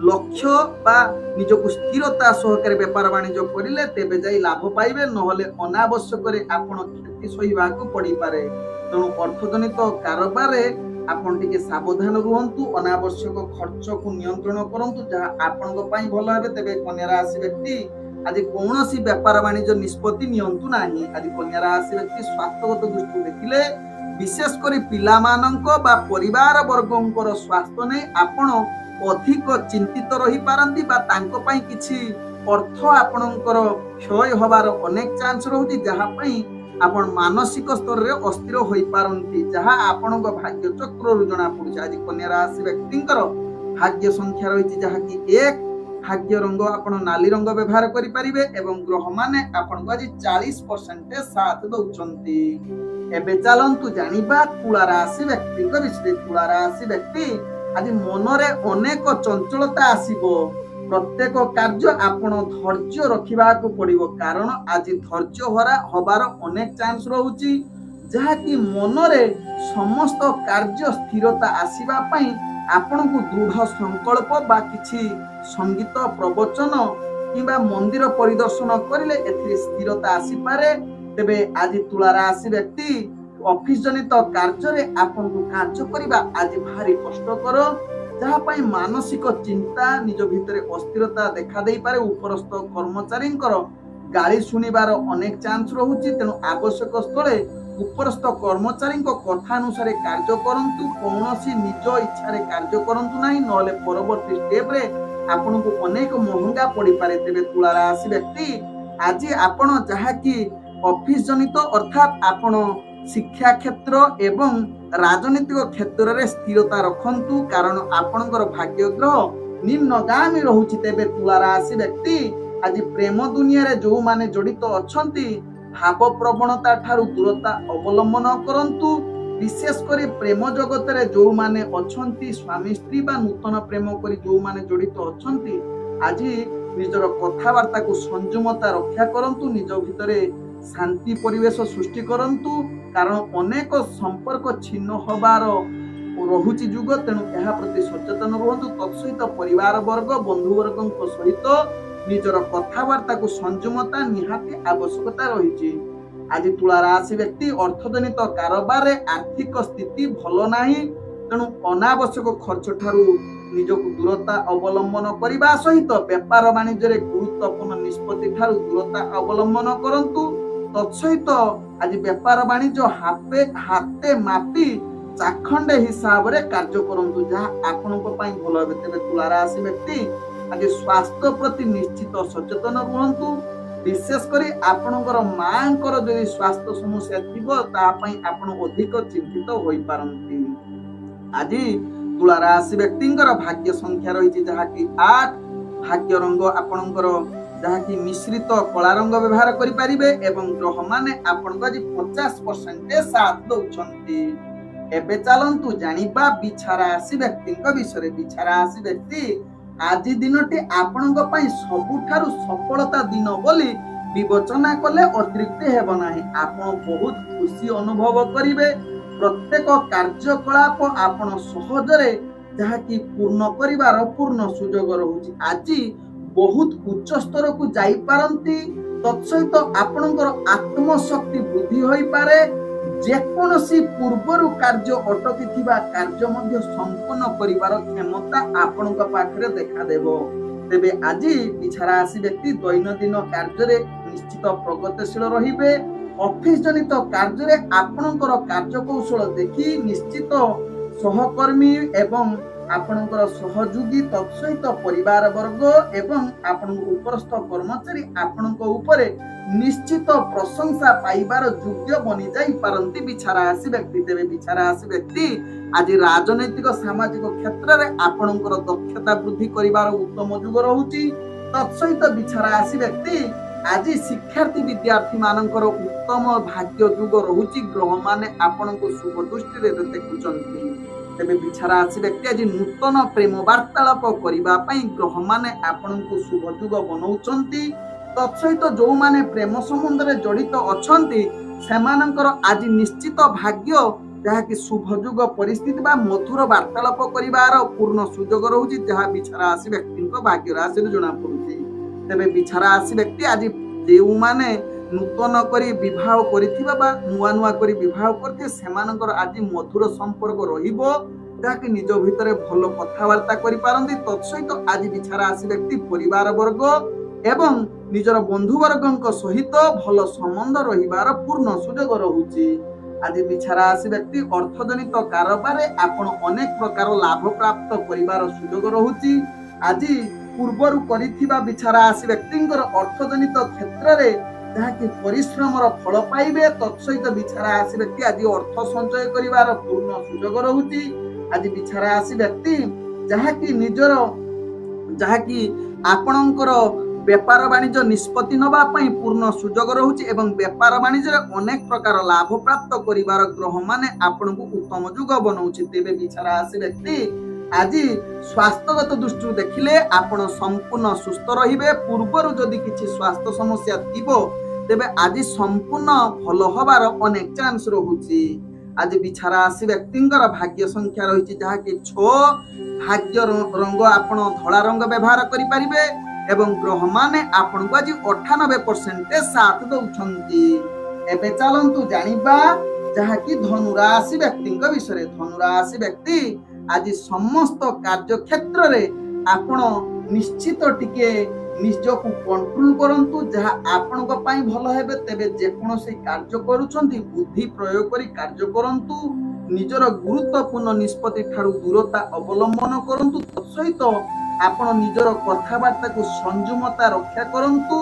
ଲକ୍ଷ୍ୟ ବା ନିଜକୁ ସ୍ଥିରତା ସହକାରେ ବେପାର ବାଣିଜ୍ୟ କରିଲେ ତେବେ ଯାଇ ଲାଭ ପାଇବେ, ନହେଲେ ଅନାବଶ୍ୟକରେ ଆପଣ କ୍ଷତି ସହିବାକୁ ପଡିପାରେ। ତେଣୁ ଅର୍ଥଜନିତ କାରବାରରେ ଆପଣ ଟିକେ ସାବଧାନ ରୁହନ୍ତୁ, ଅନାବଶ୍ୟକ ଖର୍ଚ୍ଚକୁ ନିୟନ୍ତ୍ରଣ କରନ୍ତୁ, ଯାହା ଆପଣଙ୍କ ପାଇଁ ଭଲ ହେବ। ତେବେ କନ୍ୟା ରାଶି ବ୍ୟକ୍ତି ଆଜି କୌଣସି ବେପାର ବାଣିଜ୍ୟ ନିଷ୍ପତ୍ତି ନିଅନ୍ତୁ ନାହିଁ। ଆଜି କନ୍ୟା ରାଶି ବ୍ୟକ୍ତି ସ୍ୱାସ୍ଥ୍ୟଗତ ଦୃଷ୍ଟିରୁ ଦେଖିଲେ ବିଶେଷ କରି ପିଲାମାନଙ୍କ ବା ପରିବାର ବର୍ଗଙ୍କର ସ୍ୱାସ୍ଥ୍ୟ ନେଇ ଆପଣ ଅଧିକ ଚିନ୍ତିତ ରହିପାରନ୍ତି ବା ତାଙ୍କ ପାଇଁ କିଛି ଅର୍ଥ ଆପଣଙ୍କର କ୍ଷୟ ହବାର ଅନେକ ଚାନ୍ସ ରହୁଛି, ଯାହା ପାଇଁ ଆପଣ ମାନସିକ ସ୍ତରରେ ଅସ୍ଥିର ହୋଇପାରନ୍ତି, ଯାହା ଆପଣଙ୍କ ଭାଗ୍ୟ ଚକ୍ରରୁ ଜଣା ପଡୁଛି। ଆଜି କନ୍ୟା ରାଶି ବ୍ୟକ୍ତିଙ୍କର ଭାଗ୍ୟ ସଂଖ୍ୟା ରହିଛି ଯାହାକି 1, ଭାଗ୍ୟ ରଙ୍ଗ ଆପଣ ନାଲି ରଙ୍ଗ ବ୍ୟବହାର କରିପାରିବେ ଏବଂ ଗ୍ରହମାନେ ଆପଣଙ୍କୁ ଆଜି 40% ସାଥ ଦଉଛନ୍ତି। ଏବେ ଚାଲନ୍ତୁ ଜାଣିବା ତୁଳା ରାଶି ବ୍ୟକ୍ତିଙ୍କ ବିଷୟରେ। ତୁଳା ରାଶି ବ୍ୟକ୍ତି ଆଜି ମନରେ ଅନେକ ଚଞ୍ଚଳତା ଆସିବ। ପ୍ରତ୍ୟେକ କାର୍ଯ୍ୟ ଆପଣ ଧୈର୍ଯ୍ୟ ରଖିବାକୁ ପଡିବ, କାରଣ ଆଜି ଧୈର୍ଯ୍ୟ ହରା ହବାର ଅନେକ ଚାନ୍ସ ରହୁଛି, ଯାହାକି ମନରେ ସମସ୍ତ କାର୍ଯ୍ୟ ସ୍ଥିରତା ଆସିବା ପାଇଁ ଆପଣଙ୍କୁ ଦୃଢ ସଂକଳ୍ପ ବା କିଛି ସଙ୍ଗୀତ ପ୍ରବଚନ କିମ୍ବା ମନ୍ଦିର ପରିଦର୍ଶନ କରିଲେ ଏଥିରେ ସ୍ଥିରତା ଆସିପାରେ। ତେବେ ଆଜି ତୁଳା ରାଶି ବ୍ୟକ୍ତି ଅଫିସ ଜନିତ କାର୍ଯ୍ୟରେ ଆପଣଙ୍କୁ କାର୍ଯ୍ୟ କରିବା ଆଜି ଭାରି କଷ୍ଟକର, ଯାହା ପାଇଁ ମାନସିକ ଚିନ୍ତା ନିଜ ଭିତରେ ଅସ୍ଥିରତା ଦେଖା ଦେଇପାରେ। ଉପରସ୍ଥ କର୍ମଚାରୀଙ୍କର ଗାଳି ଶୁଣିବାର ଅନେକ ଚାନ୍ସ ରହୁଛି, ତେଣୁ ଆବଶ୍ୟକ ସ୍ଥଳେ उपरस्थ कर्मचारी कथा अनुसार कार्य करंतु कौनसी निज इच्छा कार्य करंतु नहीं नले परवर्ती स्टेप रे आपन को अनेक महंगा पड़ी पारे। तेबे तुला राशि व्यक्ति आज आपण जहा कि ऑफिस जनित अर्थात आपण शिक्षा क्षेत्र एवं राजनीतिक क्षेत्र रे स्थिरता रखंतु कारण आपणकर भाग्य ग्रह निम्नगामी रहुछि। तेबे तुला राशि व्यक्ति आज प्रेम दुनिया रे जो माने जड़ित अछंती भाव प्रवणता ठारू दूरता अवलंबन करंतु। विशेषकर प्रेम जगत रे जो माने अछंती स्वामी स्त्री बा नूतन प्रेम करी जो माने जड़ित अछंती आज निजर कथावार्ता को संयमता रक्षा करंतु निज भितरे शांति परिवेश सृष्टि करंतु कारण अनेक संपर्क छिन्न होबार रहुची जुग तेणु यह प्रति सचेतन रुहतु। तत्सहित परिवार वर्ग बंधु वर्ग सहित निजर कथावार्ता को संयमता निहाती आवश्यकता रही। आज तुला राशि व्यक्ति अर्थजनित कारोबार आर्थिक स्थिति भल नाही तेणु अनावश्यक खर्च ठारू निजक दूरता अवलंबन करने सहित व्यापार वाणिज्य गुरुत्वपूर्ण निष्पत्ति ठारू दूरता अवलंबन करंतु। तत्सहित आज व्यापार वाणिज्य हाते मापी चाखंडे हिसाब रे कार्य करंतु जहाँ आपनक पई भल हेबे। तेबे तुला राशि व्यक्ति आज स्वास्थ्य प्रति निश्चित सचेतन रुहंतु। विशेषकर आपणकर मांकर जदि स्वास्थ्य समस्या थिबो ता पई आपण अधिक चिंतित होई पारंती। आज तुला राशि व्यक्तिंकर भाग्य संख्या रही जहा कि 8 भाग्य रंग आपणकर जहा कि मिश्रित कला रंग व्यवहार करि परिबे एवं ग्रह माने आपणको आज 50% साथ दउछंती। एबे चलंतु जानिबा बिछा राशि व्यक्तिंक विषय। बिछा राशि व्यक्ति आज दिनटी आपणक पई सबुठारु सफलता दिन बोली विवेचना कले अतिरिक्त हेब नाही। आपण बहुत खुशी अनुभव करिवे। प्रत्येक कार्यकलाप आपण सहजरे जहा कि पूर्ण करिवार पूर्ण सुयोग रहुची। आज बहुत उच्च स्तर को जाई पारंती। तत्सहित आपणकर आत्मशक्ति वृद्धि होई पारे। जेकोसी पूर्वर कार्य अटकी थिबा कार्य मध्य संपन्न करिवार क्षमता आपणक पाखरे देखा देबो। तेबे आज बिछा राशि व्यक्ति दैनंदिन कार्य रे निश्चित प्रगतिशील रहिबे। ऑफिस जनित कार्य रे आपणकर कार्यकौशल देखि निश्चित सहकर्मी एवं आपणकर सहयोगी तत्सहित परिवार वर्ग एवं आपण उपरस्थ कर्मचारी आपणक उपरे निश्चित प्रशंसा पाइबार योग्य बनी जाई पारंती बिछा राशि व्यक्ति। तेबे बिछा राशि व्यक्ति आज राजनैतिक सामाजिक क्षेत्र रे आपणकर दक्षता वृद्धि करिवार उत्तम युग रहुची। तत्सहित बिछा राशि व्यक्ति आज शिक्षार्थी विद्यार्थी मानकर उत्तम भाग्य युग रहुची। ग्रह माने आपणको शुभ दृष्टि रे देखुचंती। तेबे बिछा राशि व्यक्ति आज नूतन प्रेम वार्तालाप करिबा पई ग्रह माने आपणको शुभ युग बनौचंती। तत्सहित जो माने प्रेम संबंध रे जड़ित अछंती सेमानकर आज निश्चित भाग्य जहा कि शुभ युग परिस्थिति बा मधुर वार्तालाप करिवार पूर्ण सुयोग रहुची जहा बिछा राशि व्यक्तिको भाग्य राशि जणा पड़ुची। तेबे बिछा राशि व्यक्ति आज जेउ माने नूतन करी विवाह करिथिबा बा नुआ नुआ करी विवाह करथे सेमानकर आज मधुर संपर्क रहिबो जहा कि निज भितरे भलो कथावार्ता करि पारंती। तत्सहित आज बिछा राशि व्यक्ति परिवार वर्ग एवं निजर बंधु वर्ग सहित भल संबंध रहिबार पूर्ण सुयोग रहुची। आज बिछा राशि व्यक्ति अर्थजनित कारोबार आपण अनेक प्रकार लाभ प्राप्त करिबार सुयोग रहुची। आज पूर्वर करिथिबा बिछा राशि व्यक्तिंकर अर्थजनित क्षेत्र रे जहा कि परिश्रमर फल पाइबे। तत्सहित बिछा राशि व्यक्ति आज अर्थ संचय करिबार पूर्ण सुयोग रहुची। आज बिछा राशि व्यक्ति जहा कि निजर जहा कि आपणकर व्यापार वाणिज्य निष्पत्ति नबा पई पूर्ण सुयोग रहुची एवं व्यापार वाणिज्य अनेक प्रकार लाभ प्राप्त करिवार ग्रह माने आपणको उत्तम युग बनौछि। तेबे बिछा राशि व्यक्ति आज स्वास्थ्यगत दृष्टि देखिले आपण संपूर्ण सुस्थ रहिबे। पूर्वर जदि किछि स्वास्थ्य समस्या थिबो तेबे आज संपूर्ण भल होबार अनेक चांस रहुची। आज बिछा राशि व्यक्तिंकर भाग्य संख्या रहिछि जहा कि 6 भाग्य रंग आपण धला रंग व्यवहार करि परिबे एवं ग्रह माने आपण को आज 98% साथ दउछंती। एबे चलंतु जानिबा जहा कि धनु राशि व्यक्तिंक विषय। धनु राशि व्यक्ति आज समस्त कार्य क्षेत्र रे आपण निश्चित टिके ନିଜକୁ କଣ୍ଟ୍ରୋଲ କରନ୍ତୁ ଯାହା ଆପଣଙ୍କ ପାଇଁ ଭଲ ହେବେ। ତେବେ ଯେକୌଣସି କାର୍ଯ୍ୟ କରୁଛନ୍ତି ବୁଦ୍ଧି ପ୍ରୟୋଗ କରି କାର୍ଯ୍ୟ କରନ୍ତୁ। ନିଜର ଗୁରୁତ୍ୱପୂର୍ଣ୍ଣ ନିଷ୍ପତ୍ତି ଠାରୁ ଦୂରତା ଅବଲମ୍ବନ କରନ୍ତୁ। ତତ୍ସହିତ ଆପଣ ନିଜର କଥାବାର୍ତ୍ତାକୁ ସଂଯମତା ରକ୍ଷା କରନ୍ତୁ।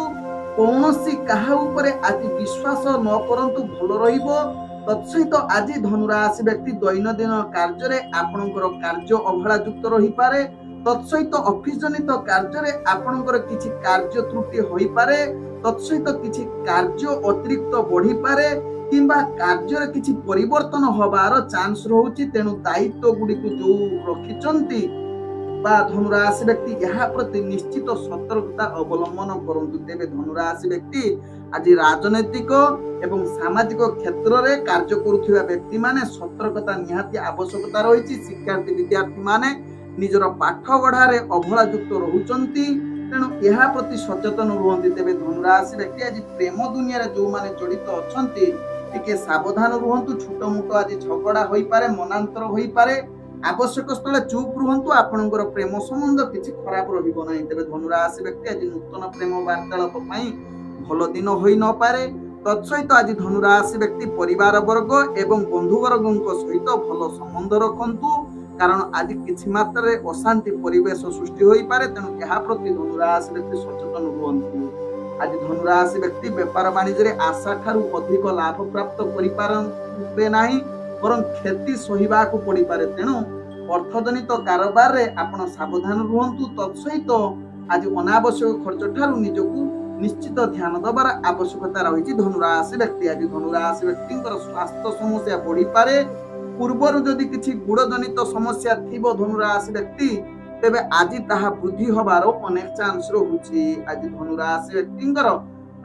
କୌଣସି କାହା ଉପରେ ଆଜି ବିଶ୍ୱାସ ନ କରନ୍ତୁ, ଭଲ ରହିବ। ତତ୍ସହିତ ଆଜି ଧନୁରାଶି ବ୍ୟକ୍ତି ଦୈନନ୍ଦିନ କାର୍ଯ୍ୟରେ ଆପଣଙ୍କର କାର୍ଯ୍ୟ ଅବହେଳାଯୁକ୍ତ ରହିପାରେ। ତତ୍ସହିତ ଅଫିସ ଜନିତ କାର୍ଯ୍ୟରେ ଆପଣଙ୍କର କିଛି କାର୍ଯ୍ୟ ତ୍ରୁଟି ହୋଇପାରେ। ତତ୍ସହିତ କିଛି କାର୍ଯ୍ୟ ଅତିରିକ୍ତ ବଢିପାରେ କିମ୍ବା କାର୍ଯ୍ୟରେ କିଛି ପରିବର୍ତ୍ତନ ହବାର ଚାନ୍ସ ରହୁଛି। ତେଣୁ ଦାୟିତ୍ୱ ଗୁଡ଼ିକୁ ଯୋଉ ରଖିଛନ୍ତି ବା ଧନୁରାଶି ବ୍ୟକ୍ତି ଏହା ପ୍ରତି ନିଶ୍ଚିତ ସତର୍କତା ଅବଲମ୍ବନ କରନ୍ତୁ। ତେବେ ଧନୁରାଶି ବ୍ୟକ୍ତି ଆଜି ରାଜନୈତିକ ଏବଂ ସାମାଜିକ କ୍ଷେତ୍ରରେ କାର୍ଯ୍ୟ କରୁଥିବା ବ୍ୟକ୍ତିମାନେ ସତର୍କତା ନିହାତି ଆବଶ୍ୟକତା ରହିଛି। ଶିକ୍ଷାର୍ଥୀ ବିଦ୍ୟାର୍ଥୀମାନେ ନିଜର ପାଠ ପଢ଼ାରେ ଅବହେଳାଯୁକ୍ତ ରହୁଛନ୍ତି, ତେଣୁ ଏହା ପ୍ରତି ସଚେତନ ରୁହନ୍ତି। ତେବେ ଧନୁରାଶି ବ୍ୟକ୍ତି ଆଜି ପ୍ରେମ ଦୁନିଆରେ ଯୋଉମାନେ ଜଡ଼ିତ ଅଛନ୍ତି ଟିକେ ସାବଧାନ ରୁହନ୍ତୁ। ଛୋଟ ମୋଟ ଆଜି ଝଗଡ଼ା ହୋଇପାରେ, ମନାନ୍ତର ହୋଇପାରେ। ଆବଶ୍ୟକ ସ୍ଥଳେ ଚୁପ୍ ରୁହନ୍ତୁ। ଆପଣଙ୍କର ପ୍ରେମ ସମ୍ବନ୍ଧ କିଛି ଖରାପ ରହିବ ନାହିଁ। ତେବେ ଧନୁରାଶି ବ୍ୟକ୍ତି ଆଜି ନୂତନ ପ୍ରେମ ବାର୍ତ୍ତାଳାପ ପାଇଁ ଭଲ ଦିନ ହୋଇ ନପାରେ। ତତ୍ସହିତ ଆଜି ଧନୁରାଶି ବ୍ୟକ୍ତି ପରିବାର ବର୍ଗ ଏବଂ ବନ୍ଧୁବର୍ଗଙ୍କ ସହିତ ଭଲ ସମ୍ବନ୍ଧ ରଖନ୍ତୁ, କାରଣ ଆଜି କିଛି ମାତ୍ରାରେ ଅଶାନ୍ତି ପରିବେଶ ସୃଷ୍ଟି ହୋଇପାରେ। ତେଣୁ ଏହା ପ୍ରତି ଧନୁରାଶି ବ୍ୟକ୍ତି ସଚେତନ ରୁହନ୍ତୁ। ଆଜି ଧନୁରାଶି ବ୍ୟକ୍ତି ବେପାର ବାଣିଜ୍ୟରେ ଆଶା ଠାରୁ ଅଧିକ ଲାଭ ପ୍ରାପ୍ତ କରିପାରବେ ନାହିଁ, ବରଂ କ୍ଷତି ସହିବାକୁ ପଡ଼ିପାରେ। ତେଣୁ ଅର୍ଥଜନିତ କାରବାରରେ ଆପଣ ସାବଧାନ ରୁହନ୍ତୁ। ତତ୍ସହିତ ଆଜି ଅନାବଶ୍ୟକ ଖର୍ଚ୍ଚ ଠାରୁ ନିଜକୁ ନିଶ୍ଚିତ ଧ୍ୟାନ ଦେବାର ଆବଶ୍ୟକତା ରହିଛି। ଧନୁରାଶି ବ୍ୟକ୍ତି ଆଜି ଧନୁରାଶି ବ୍ୟକ୍ତିଙ୍କର ସ୍ୱାସ୍ଥ୍ୟ ସମସ୍ୟା ବଢିପାରେ। ପୂର୍ବରୁ ଯଦି କିଛି ଗୁଡ଼ ଜନିତ ସମସ୍ୟା ଥିବ ଧନୁରାଶି ବ୍ୟକ୍ତି, ତେବେ ଆଜି ତାହା ବୃଦ୍ଧି ହେବାର ଅନେକ ଚାନ୍ସ ରହୁଛି। ଆଜି ଧନୁରାଶି ବ୍ୟକ୍ତିଙ୍କର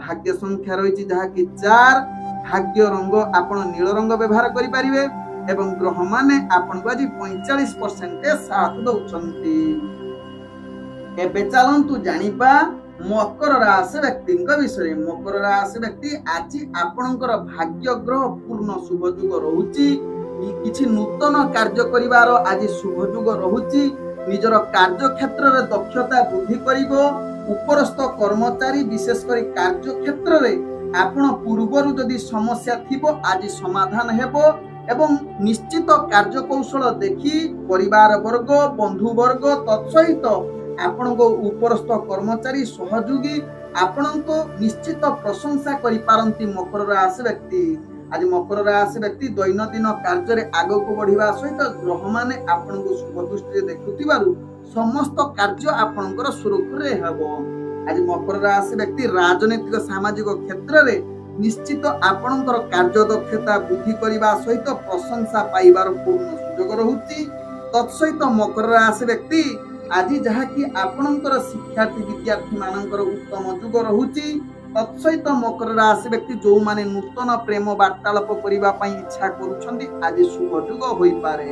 ଭାଗ୍ୟ ସଂଖ୍ୟା ରହିଛି ଯାହାକି 4। ଭାଗ୍ୟ ରଙ୍ଗ ଆପଣ ନୀଳ ରଙ୍ଗ ବ୍ୟବହାର କରିପାରିବେ ଏବଂ ଗ୍ରହମାନେ ଆପଣଙ୍କୁ ଆଜି 45% ସାଥ ଦଉଛନ୍ତି। ଏବେ ଚାଲନ୍ତୁ ଜାଣିବା ମକର ରାଶି ବ୍ୟକ୍ତିଙ୍କ ବିଷୟରେ। ମକର ରାଶି ବ୍ୟକ୍ତି ଆଜି ଆପଣଙ୍କର ଭାଗ୍ୟ ଗ୍ରହ ପୂର୍ଣ୍ଣ ଶୁଭ ଯୁଗ ରହୁଛି। କିଛି ନୂତନ କାର୍ଯ୍ୟ କରିବାର ଆଜି ଶୁଭ ଯୁଗ ରହୁଛି। ନିଜର କାର୍ଯ୍ୟ କ୍ଷେତ୍ରରେ ଦକ୍ଷତା ବୃଦ୍ଧି କରିବ। ଉପରସ୍ଥ କର୍ମଚାରୀ ବିଶେଷ କରି କାର୍ଯ୍ୟ କ୍ଷେତ୍ରରେ ଆପଣ ପୂର୍ବରୁ ଯଦି ସମସ୍ୟା ଥିବ ଆଜି ସମାଧାନ ହେବ ଏବଂ ନିଶ୍ଚିତ କାର୍ଯ୍ୟ କୌଶଳ ଦେଖି ପରିବାର ବର୍ଗ, ବନ୍ଧୁ ବର୍ଗ ତତ୍ସହିତ ଆପଣଙ୍କ ଉପରସ୍ଥ କର୍ମଚାରୀ ସହଯୋଗୀ ଆପଣଙ୍କୁ ନିଶ୍ଚିତ ପ୍ରଶଂସା କରିପାରନ୍ତି ମକର ରାଶି ବ୍ୟକ୍ତି। ଆଜି ମକର ରାଶି ବ୍ୟକ୍ତି ଦୈନନ୍ଦିନ କାର୍ଯ୍ୟରେ ଆଗକୁ ବଢିବା ସହିତ ଗ୍ରହମାନେ ଆପଣଙ୍କୁ ଶୁଭ ଦୃଷ୍ଟିରେ ଦେଖୁଥିବାରୁ ସମସ୍ତ କାର୍ଯ୍ୟ ଆପଣଙ୍କର ସୁରୁଖୁରୁରେ ହେବ। ଆଜି ମକର ରାଶି ବ୍ୟକ୍ତି ରାଜନୈତିକ ସାମାଜିକ କ୍ଷେତ୍ରରେ ନିଶ୍ଚିତ ଆପଣଙ୍କର କାର୍ଯ୍ୟ ଦକ୍ଷତା ବୃଦ୍ଧି କରିବା ସହିତ ପ୍ରଶଂସା ପାଇବାର ପୂର୍ଣ୍ଣ ସୁଯୋଗ ରହୁଛି। ତତ୍ସହିତ ମକର ରାଶି ବ୍ୟକ୍ତି ଆଜି ଯାହାକି ଆପଣଙ୍କର ଶିକ୍ଷାର୍ଥୀ ବିଦ୍ୟାର୍ଥୀ ମାନଙ୍କର ଉତ୍ତମ ଯୁଗ ରହୁଛି। ତତ୍ସହିତ ମକର ରାଶି ବ୍ୟକ୍ତି ଯୋଉମାନେ ନୂତନ ପ୍ରେମ ବାର୍ତ୍ତାଳାପ କରିବା ପାଇଁ ଇଚ୍ଛା କରୁଛନ୍ତି ଆଜି ଶୁଭ ଯୁଗ ହୋଇପାରେ।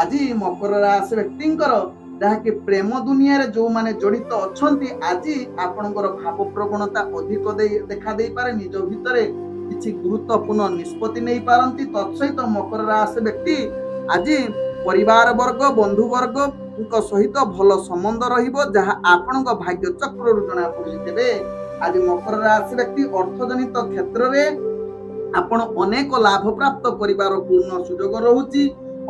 ଆଜି ମକର ରାଶି ବ୍ୟକ୍ତିଙ୍କର ଯାହାକି ପ୍ରେମ ଦୁନିଆରେ ଯୋଉମାନେ ଜଡ଼ିତ ଅଛନ୍ତି ଆଜି ଆପଣଙ୍କର ଭାବ ପ୍ରବଣତା ଅଧିକ ଦେଖା ଦେଇପାରେ। ନିଜ ଭିତରେ କିଛି ଗୁରୁତ୍ୱପୂର୍ଣ୍ଣ ନିଷ୍ପତ୍ତି ନେଇପାରନ୍ତି। ତତ୍ସହିତ ମକର ରାଶି ବ୍ୟକ୍ତି ଆଜି ପରିବାର ବର୍ଗ, ବନ୍ଧୁ ବର୍ଗଙ୍କ ସହିତ ଭଲ ସମ୍ବନ୍ଧ ରହିବ, ଯାହା ଆପଣଙ୍କ ଭାଗ୍ୟ ଚକ୍ରରୁ ଜଣାପଡୁଛି। ତେବେ ଆଜି ମକର ରାଶି ବ୍ୟକ୍ତି ଅର୍ଥଜନିତ କ୍ଷେତ୍ରରେ ଆପଣ ଅନେକ ଲାଭ ପ୍ରାପ୍ତ କରିବାର ପୂର୍ଣ୍ଣ ସୁଯୋଗ ରହୁଛି।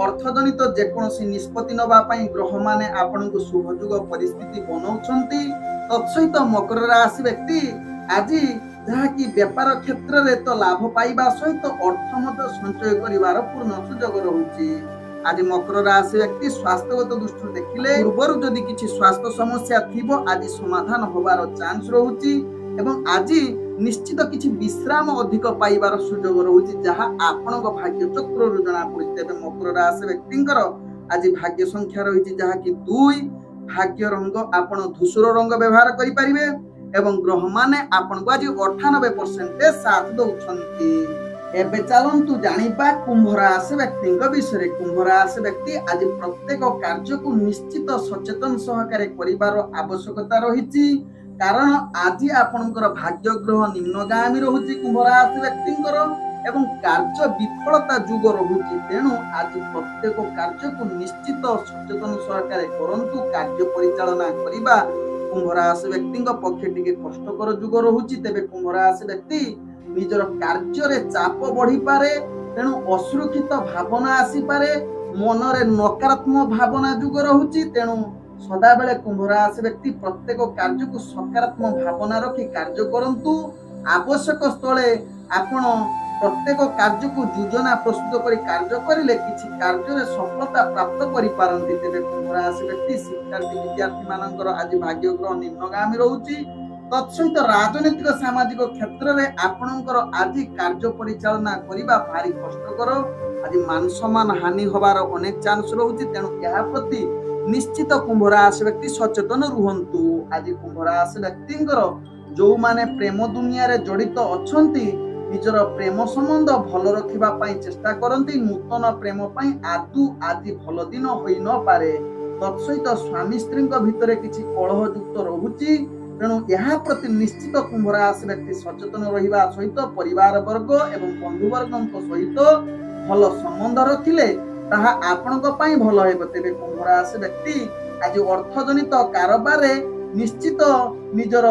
ଅର୍ଥଜନିତ ଯେକୌଣସି ନିଷ୍ପତ୍ତି ନେବା ପାଇଁ ଗ୍ରହମାନେ ଆପଣଙ୍କୁ ଶୁଭଯୁଗ ପରିସ୍ଥିତି ବନଉଛନ୍ତି। ତତ୍ସହିତ ମକର ରାଶି ବ୍ୟକ୍ତି ଆଜି ଯାହାକି ବେପାର କ୍ଷେତ୍ରରେ ତ ଲାଭ ପାଇବା ସହିତ ଅର୍ଥ ମଧ୍ୟ ସଞ୍ଚୟ କରିବାର ପୂର୍ଣ୍ଣ ସୁଯୋଗ ରହୁଛି। ଆଜି ମକର ରାଶି ବ୍ୟକ୍ତି ସ୍ୱାସ୍ଥ୍ୟଗତ ଦୃଷ୍ଟିରୁ ଦେଖିଲେ ପୂର୍ବରୁ ଯଦି କିଛି ସ୍ୱାସ୍ଥ୍ୟ ସମସ୍ୟା ଥିବ ଆଜି ସମାଧାନ ହେବାର ଚାନ୍ସ ରହୁଛି ଏବଂ ଆଜି ନିଶ୍ଚିତ କିଛି ବିଶ୍ରାମ ଅଧିକ ପାଇବାର ସୁଯୋଗ ରହୁଛି, ଯାହା ଆପଣଙ୍କ ଭାଗ୍ୟ ଚକ୍ରରୁ ଜଣାପଡୁଛି। ତେବେ ମକର ରାଶି ବ୍ୟକ୍ତିଙ୍କର ଆଜି ଭାଗ୍ୟ ସଂଖ୍ୟା ରହିଛି ଯାହାକି 2। ଭାଗ୍ୟ ରଙ୍ଗ ଆପଣ ଧୂସର ରଙ୍ଗ ବ୍ୟବହାର କରିପାରିବେ ଏବଂ ଗ୍ରହମାନେ ଆପଣଙ୍କୁ ଆଜି 98% ସାଥ ଦଉଛନ୍ତି। ଏବେ ଚାଲନ୍ତୁ ଜାଣିବା କୁମ୍ଭ ରାଶି ବ୍ୟକ୍ତିଙ୍କ ବିଷୟରେ। କୁମ୍ଭ ରାଶି ବ୍ୟକ୍ତି ଆଜି ପ୍ରତ୍ୟେକ କାର୍ଯ୍ୟକୁ ନିଶ୍ଚିତ ସଚେତନ ସହକାରେ କରିବାର ଆବଶ୍ୟକତା ରହିଛି, କାରଣ ଆଜି ଆପଣଙ୍କର ଭାଗ୍ୟ ଗ୍ରହ ନିମ୍ନଗାମୀ ରହୁଛି କୁମ୍ଭ ରାଶି ବ୍ୟକ୍ତିଙ୍କର ଏବଂ କାର୍ଯ୍ୟ ବିଫଳତା ଯୁଗ ରହୁଛି। ତେଣୁ ଆଜି ପ୍ରତ୍ୟେକ କାର୍ଯ୍ୟକୁ ନିଶ୍ଚିତ ସଚେତନ ସହକାରେ କରନ୍ତୁ। କାର୍ଯ୍ୟ ପରିଚାଳନା କରିବା कुंभ राशि व्यक्ति पक्षे टिके कष्टकर जुग रहुची। तेबे कुंभ राशि व्यक्ति निजर कार्य चाप बढ़ी पारे, तेणु असुरक्षित भावना आसी पारे, मनरे नकारात्मक भावना जुग रहुची। तेणु सदा बेले कुंभ राशि व्यक्ति प्रत्येक कार्य को सकारात्मक भावना रखी कार्य करंतु। आवश्यक स्थले आपण प्रत्येक कार्य को योजना प्रस्तुत कर कार्य करिले किछि कार्य सफलता प्राप्त करि पारंती। तेबे कुंभ राशि व्यक्ति शिक्षार्थी विद्यार्थी मानकर आज भाग्य ग्रह निम्नगामी रहुची। तत्सहित राजनीतिक सामाजिक क्षेत्र में आपणकर आज कार्य परिचालना करबा भारी कष्टकर। आज मान सम्मान हानि होबार अनेक चांस रहुची। तेणु यह प्रति निश्चित कुंभ राशि व्यक्ति सचेतन रुहंतु। आज कुंभ राशि व्यक्तिंकर जो माने प्रेम दुनिया रे जड़ित अछंती निजर प्रेम संबंध भल रखिबा पई चेष्टा करंती। नूतन प्रेम पई आदु आदि भल दिन होई न पारे। तत्सहित स्वामी स्त्री भितर किछि कलह युक्त रहुची। तेणु यह प्रति निश्चित कुंभ राशि व्यक्ति सचेतन रहिबा सहित परिवार वर्ग एवं बंधु वर्ग सहित भल संबंध रखिले ताहा आपणक पई भल हेबो। तेबे कुंभ राशि व्यक्ति आज अर्थजनित कारोबार निश्चित निजर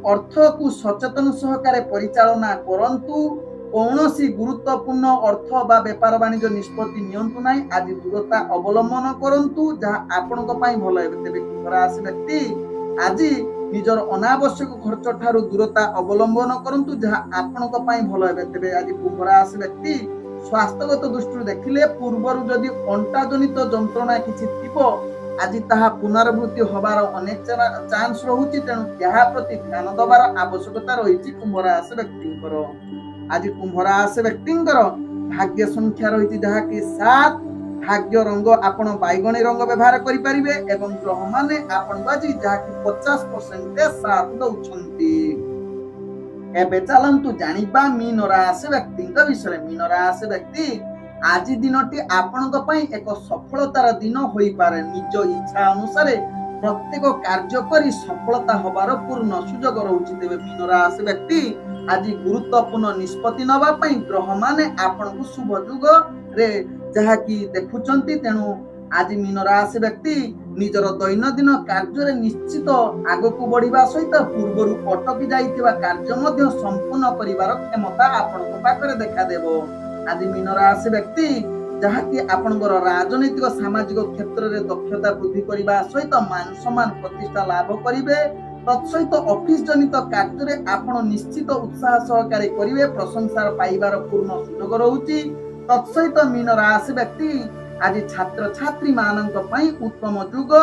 अर्थ को सचेतन सहकारे परिचालना करंतु। कौनसी गुरुत्वपूर्ण अर्थ बा व्यापार वाणिज्य निष्पत्ति नियंतु नाही। आज दूरता अवलंबन करंतु जहा आपणक पई भल हेबो। तेबे कुंभ राशि व्यक्ति आज निजर अनावश्यक खर्च ठारू दूरता अवलंबन करंतु जहा आपणक पई भल हेबे। तेबे आज कुंभ राशि व्यक्ति स्वास्थ्यगत दृष्टि देखिले पूर्वर जदि अंटा जनित जंत्रणा किछि थिबो आज ताहा पुनरावृत्ति होबार अनेक चांस रहुची। तेणु यह प्रति ध्यान दबार आवश्यकता रही कुंभ राशि व्यक्तिंकर। आज कुंभ राशि व्यक्तिंकर भाग्य संख्या रही जहा कि 7। भाग्य रंग आपण बैगणी रंग व्यवहार करि परिबे एवं ग्रह माने आपण बाजी जहा कि 50% साथ दउछंती। एबे चलंतु जानिबा मीन राशि व्यक्तिंक विषय। मीन राशि व्यक्ति आज दिनटी आपणक पई एक सफलतार दिन होई पारे। निज इच्छा अनुसार प्रत्येक कार्य करी सफलता होबार पूर्ण सुजोग रहुची। तेबे मीन राशि व्यक्ति आज गुरुत्वपूर्ण निष्पत्ति नबा पई ग्रह माने आपणकु शुभ जुग रे जहा कि देखुचंती। तेणु आज मीन राशि व्यक्ति निजर दैनंदिन कार्य निश्चित आगकु बढ़िबा सहित पूर्वरु अटकी जाइथिबा कार्य मध्य संपूर्ण परिवार क्षमता आपणक पाखरे देखा देबो। आज मीन राशि व्यक्ति जहा कि आपणकर राजनीतिक सामाजिक क्षेत्र में दक्षता वृद्धि करने सहित मान सम्मान प्रतिष्ठा लाभ करेंगे। तत्सहित ऑफिस जनित कार्य आपण निश्चित उत्साह सहकारे करेंगे। प्रशंसार पाइबार पूर्ण सुयोग रहुची। तत्सहित मीन राशि व्यक्ति आज छात्र छात्री मानक पई उत्तम जुग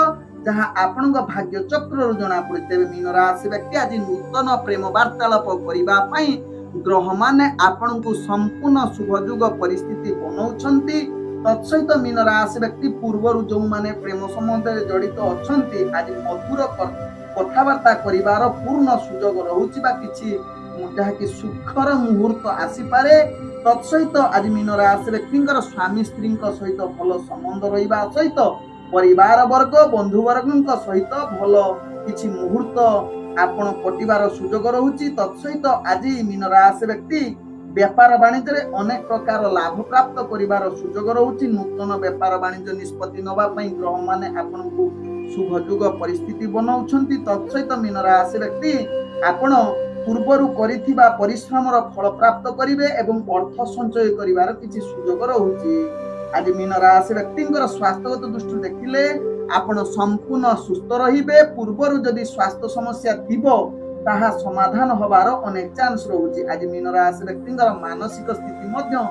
जहा आपणक भाग्य चक्र जना पड़े। मीन राशि व्यक्ति आज नूतन प्रेम वार्तालाप करबा पई ग्रह माने आपण को संपूर्ण शुभजुग परिस्थिति बनाउछंती। तत्सहित मीन राशि व्यक्ति पूर्वर जो माने प्रेम संबंध जड़ित अछंती आज मधुर कथावार्ता करिवार पूर्ण सुयोग रहुची बा किछि जहा कि सुखर मुहूर्त आसी पारे। तत्सहित आज मीन राशि व्यक्तिंकर स्वामी स्त्री सहित भल संबंध रहिबा सहित परिवार वर्ग बंधु वर्ग सहित भल किछि मुहूर्त आपण पटिबार सुयोग रहुची। तत्सहित आज मीन राशि व्यक्ति व्यापार वाणिज्य अनेक प्रकार लाभ प्राप्त करिबार सुयोग रहुची। नूतन व्यापार वाणिज्य निष्पत्ति नबा पई ग्रह माने आपण को शुभ जुग परिस्थिति बनाउछंती। तत्सहित मीन राशि व्यक्ति आपण पूर्वरु करिथिबा परिश्रमर फल प्राप्त करिवे एवं अर्थ संचय करिवार किछि सुयोग रहुची। आज मीन राशि व्यक्तिंकर स्वास्थ्यगत दृष्टि देखिले आपण संपूर्ण सुस्थ रहिबे। पूर्वरु जदि स्वास्थ्य समस्या थिबो ताहा समाधान होबार अनेक चांस रहुची। आज मीन राशि व्यक्तिंकर मानसिक स्थिति मध्य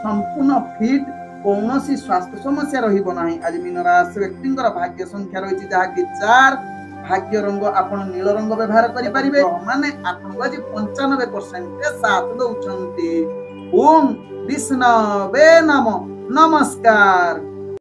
संपूर्ण फिट कौनसी स्वास्थ्य समस्या रहिबो नाही। आज मीन राशि व्यक्तिंकर भाग्य संख्या रहिछि जहा कि 4। भाग्य रंग आपण नील रंग व्यवहार करि परिबे माने आपण आज 95% साथ दउछंती। ओम विष्णवे नमः। नमस्कार।